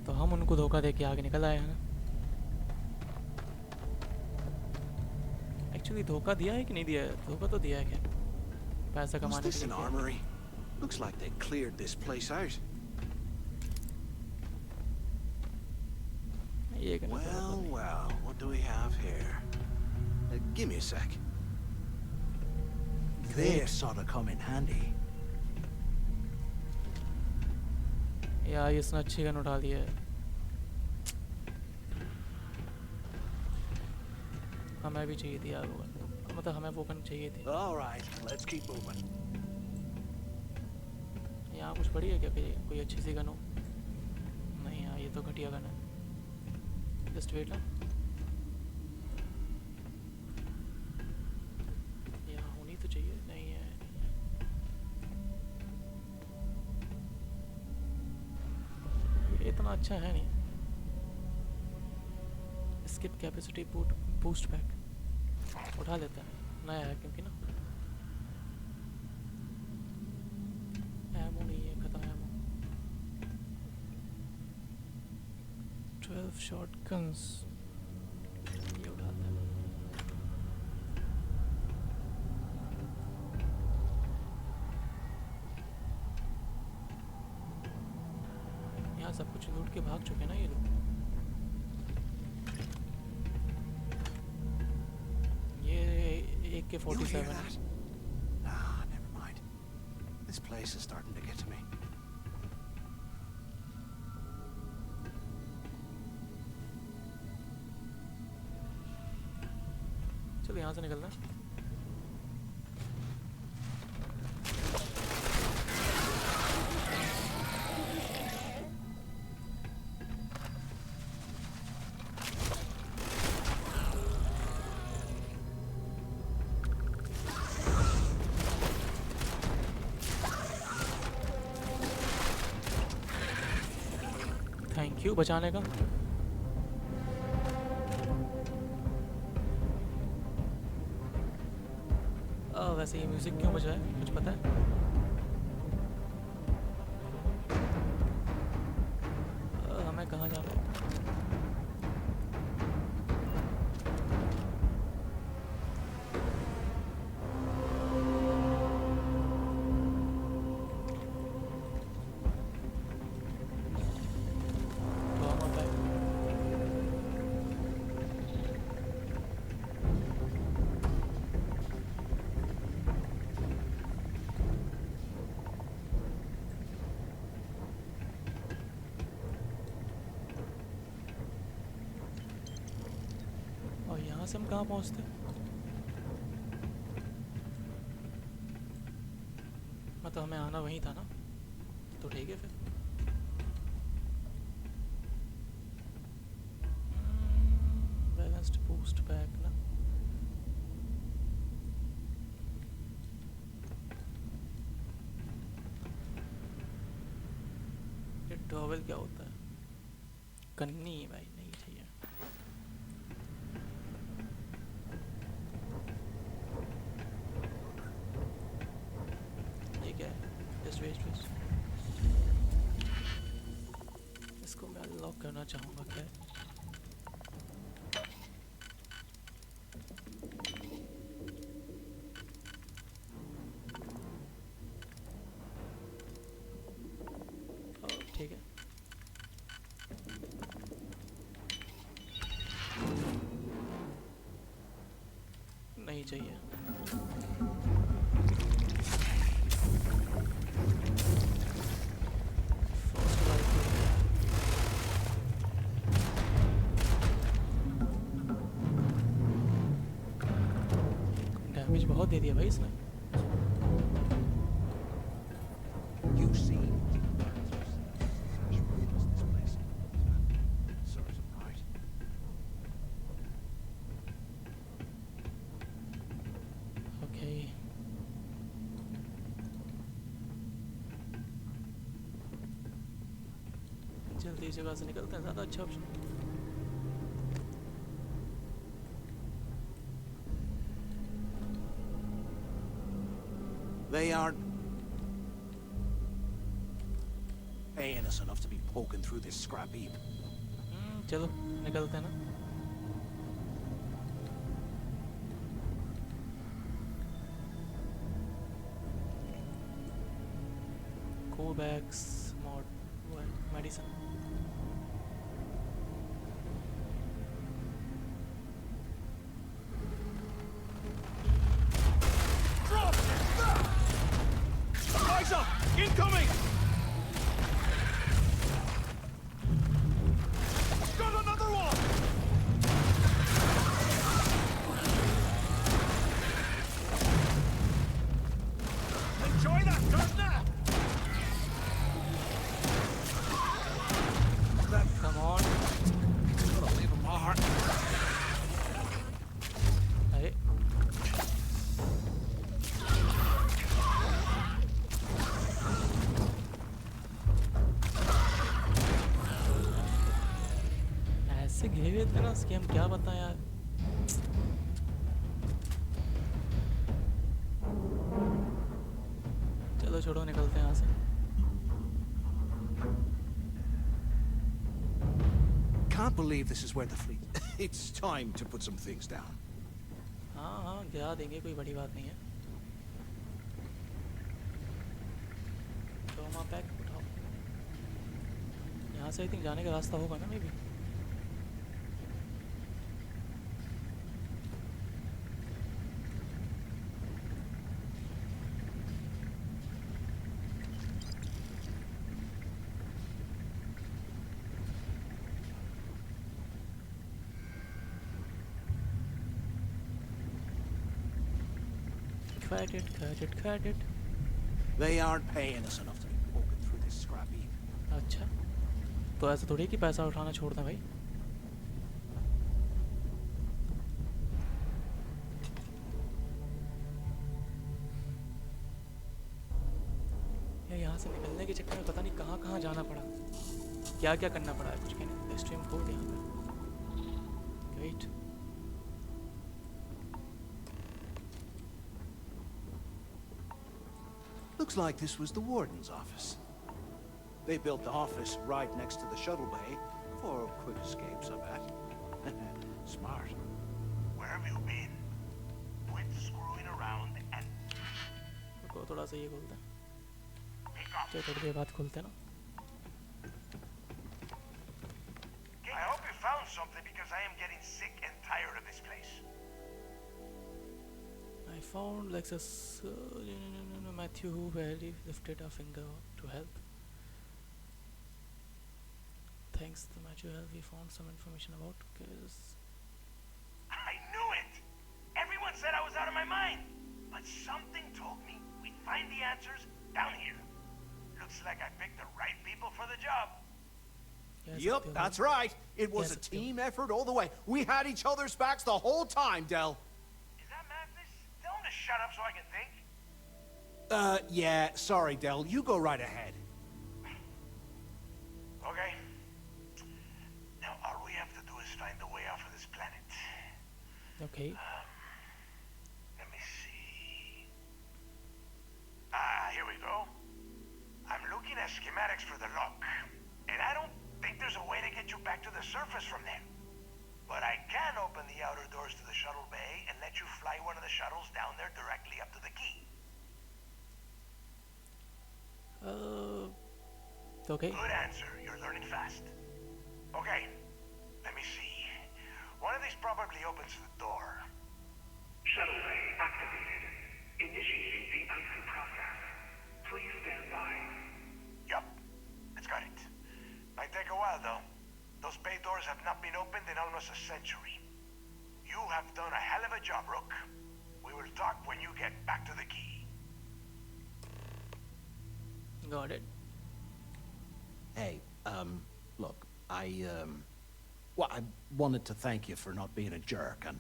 तो हम उनको धोखा दे के आगे निकल आए हैं ना। एक्चुअली धोखा दिया है कि नहीं दिया है? धोखा तो दिया है क्या, पैसा Was कमाने this के an लिए। armory? Looks like they cleared this place out. ये करना तो Well, नहीं। well, what do we have here? Give me a sec. This ought to come in handy. यार इसने अच्छी गन उठा ली है। हमें भी चाहिए थी यार वो गन, मतलब हमें वो गन चाहिए थी। All right, let's keep moving. यहाँ कुछ पड़ी है क्या, कोई अच्छी सी गन हो? नहीं यार, ये तो घटिया गन है। जस्ट वेट ना, यहाँ होनी तो चाहिए। नहीं है, नहीं है। ये इतना अच्छा है नहीं। स्किप कैपेसिटी बूस्ट पैक उठा लेता है, नया है क्योंकि ना। एमो नहीं है, खत्म एमो। 12 शॉटगन्स ये उठाता है। यहाँ सब कुछ लूट के भाग चुके ना ये लोग। ये AK-47 है। Ah, never mind. This place is starting to get to me. चलो यहाँ से निकलना है। थैंक यू बचाने का। वैसे ये म्यूजिक क्यों बजा है, कुछ पता है? हमें कहाँ जाना है? से हम कहाँ पहुँचते? मतलब हमें आना वहीं था ना, तो ठीक है फिर। बैलेंस्ड बूस्ट बैक ना, ये टॉवेल क्या होता है? कन्नी भाई नहीं चाहिए। ये क्या है? Just waste waste. इसको मैं अनलॉक करना चाहूँगा। क्या है? ठीक है, नहीं चाहिए। डैमेज बहुत दे दिया भाई इसने। You see, this place serves him right. Okay, जल्दी इस जगह से निकलते हैं, ज़्यादा अच्छा option. They aren't paying us enough to be poking through this scrap heap. चलो निकलते हैं ना। Covax mod medicine. Eyes up! Incoming! Got another one! Enjoy that, Gardner! Come on. Gotta leave him a heart. अरे ऐसे घिरे हुए थे ना उसके, हम क्या बताएं यार। चलो छोड़ो, निकलते हैं यहाँ से। Can't believe this is where the fleet. It's time to put some things down. हाँ हाँ गिरा देंगे, कोई बड़ी बात नहीं है। तो हम पैक उठाओ। यहाँ से आई थिंक जाने का रास्ता होगा ना may be. Credit. They aren't paying us enough to be poking through this scrap heap. अच्छा, तो ऐसा थोड़ी कि पैसा उठाना छोड़ दें भाई। यहाँ से निकलने के चक्कर में पता नहीं कहाँ कहाँ जाना पड़ा, क्या क्या करना पड़ा है, कुछ कहने। स्ट्रीम खोल दे यहाँ पे। Wait, Looks like this was the warden's office. They built the office right next to the shuttle bay for quick escapes, I bet. Smart. Where have you been? Quit screwing around and रुको थोड़ा सा ये खोलते हैं। pick up. चलो थोड़ी देर बाद खोलते हैं ना। I hope you found something because I am getting sick and tired of this place. I found Lexus. Matthew who barely lifted a finger to help. Thanks to Matthew help, we found some information about case. I knew mind. But something told me we'd find the answers down here. Looks like I picked the right people for the job. Yep, that's right. It was a team effort all the way. We had each other's backs the whole time, Del. Is that madness? Tell him to shut up so I can think. Yeah, sorry, Del. You go right ahead. Okay. Now all we have to do is find the way off of this planet. Okay. Let me see. Here we go. I'm looking at schematics for the lock, and I don't think there's a way to get you back to the surface from there. But I can open the outer doors to the shuttle bay and let you fly one of the shuttles down there directly up to the key. Okay. Good answer. You're learning fast. Okay. Let me see. One of these probably opens the door. Shuttle bay activated. Initiating the entry process. Please stand by. Yup. It's got it. Might take a while, though. Those bay doors have not been opened in almost a century. You have done a hell of a job, Rook. We will talk when you get back to the key. Got it. Hey, look, well, I wanted to thank you for not being a jerk and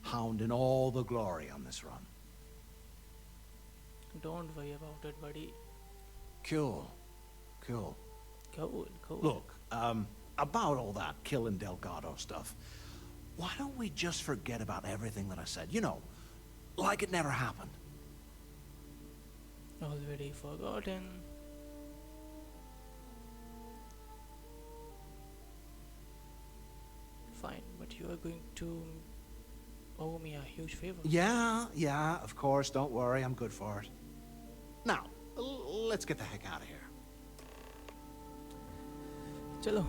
hounding all the glory on this run. Don't worry about it, buddy. Cool. Cool. Look, about all that killing Delgado stuff, why don't we just forget about everything that I said? You know, like it never happened. Already forgotten. Fine, but you are going to owe me a huge favor. Yeah, of course, don't worry, I'm good for it. Now, let's get the heck out of here. चलो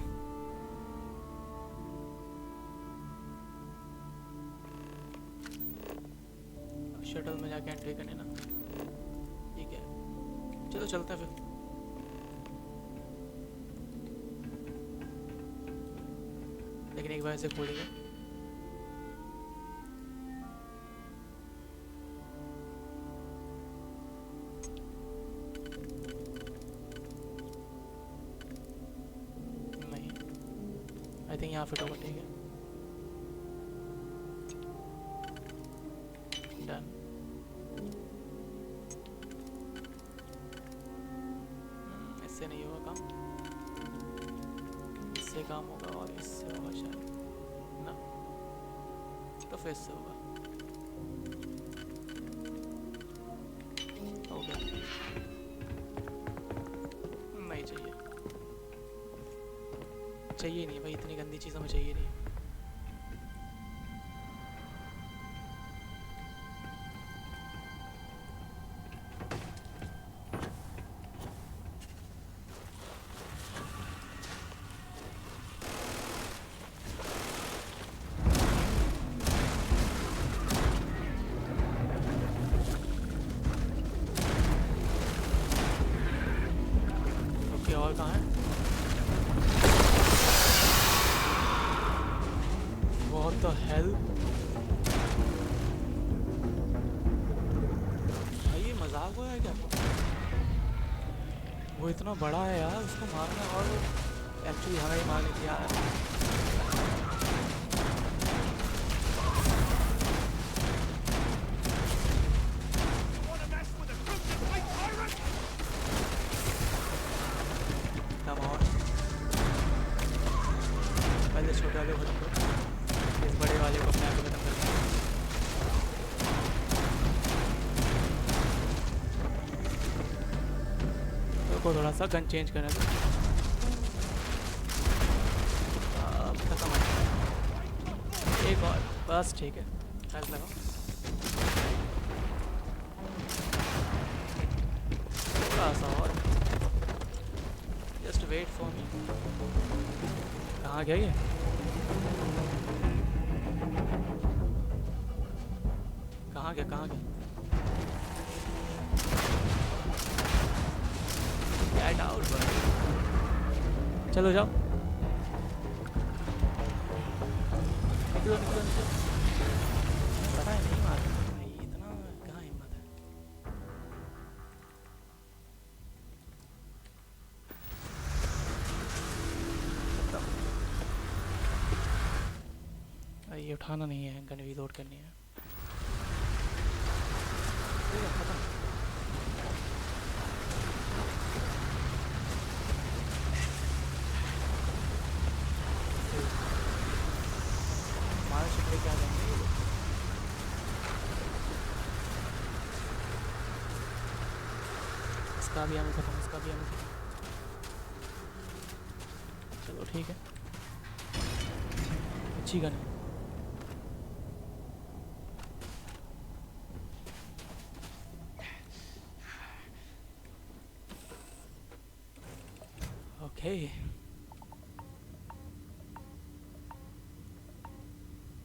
shuttle में जाके entry करने ना ठीक है चलो चलते हैं फिर लेकिन एक बार ऐसे खोलेंगे आई थिंक यहाँ फिट होगा ठीक है डन इससे नहीं होगा काम इससे काम होगा और इससे होगा शायद ना तो फिर इससे होगा हो गया नहीं चाहिए नहीं भाई इतनी गंदी चीज़ हमें चाहिए नहीं ओके और कहाँ है What the hell? भाई ये मजाक हुआ है क्या? वो इतना बड़ा है यार उसको मारना और एक्चुअली हमें ही मारने की यार Come on. पहले छोटे वाले को खत्म करो इस बड़े वाले को अपने आप को खत्म करना तो को थोड़ा सा गन चेंज करना था खत्म है एक और बस ठीक है हेल्थ लगाओ थोड़ा सा और जस्ट वेट फॉर मी कहाँ गया ये कहाँ गया गेट आउट चलो जाओ निकलो पता है नहीं मार भाई इतना ये उठाना नहीं है, गन रीलोड करनी है। ठीक है, खत्म। हमारे शिप लेके आ जाएंगे ये लोग। इसका भी हमें खत्म, इसका भी हमें खत्म। चलो ठीक है, अच्छी गन है। ओके,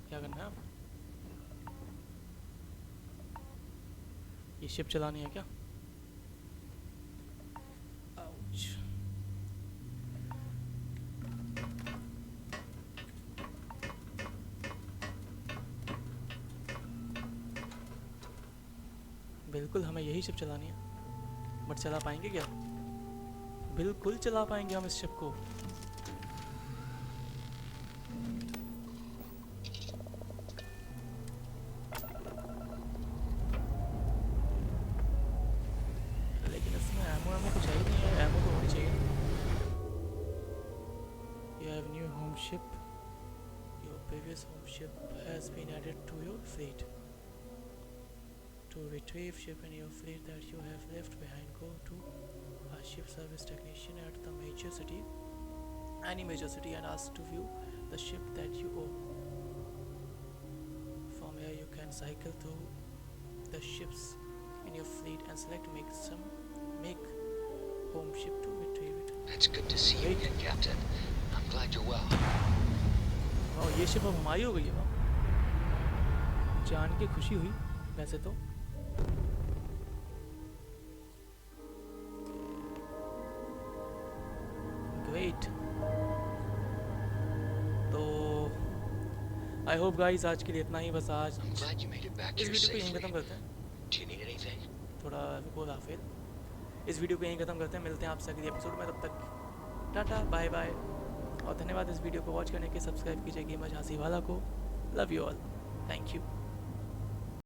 क्या करना है अब? ये शिप चलानी है क्या? आउच। बिल्कुल हमें यही शिप चलानी है, बट चला पाएंगे क्या? बिल्कुल चला पाएंगे हम इस शिप को। लेकिन इसमें एमो कुछ है ही नहीं है, एमो तो होनी चाहिए। You have new home ship. Your previous home ship has been added to your fleet. To retrieve ship in your fleet that you have left behind, go to a ship service technician at the major city, any major city, and ask to view the ship that you own. From here you can cycle through the ships in your fleet and select make home ship to retrieve it. It's good to see you again, Captain. I'm glad you're well. वाह, ये ship अब हमारी हो गई है। वाह, जान के खुशी हुई वैसे तो। ग्रेट। तो आई होप गाइस आज के लिए इतना ही। बस आज इस वीडियो को यहीं ख़त्म करते हैं। थोड़ा रुको राफेल, इस वीडियो को यहीं ख़त्म करते हैं। मिलते हैं आपसे अगले एपिसोड में, तब तक टाटा बाय बाय, और धन्यवाद इस वीडियो को वॉच करने के। सब्सक्राइब कीजिए गेमर झांसीवाला को। Love you all, thank you.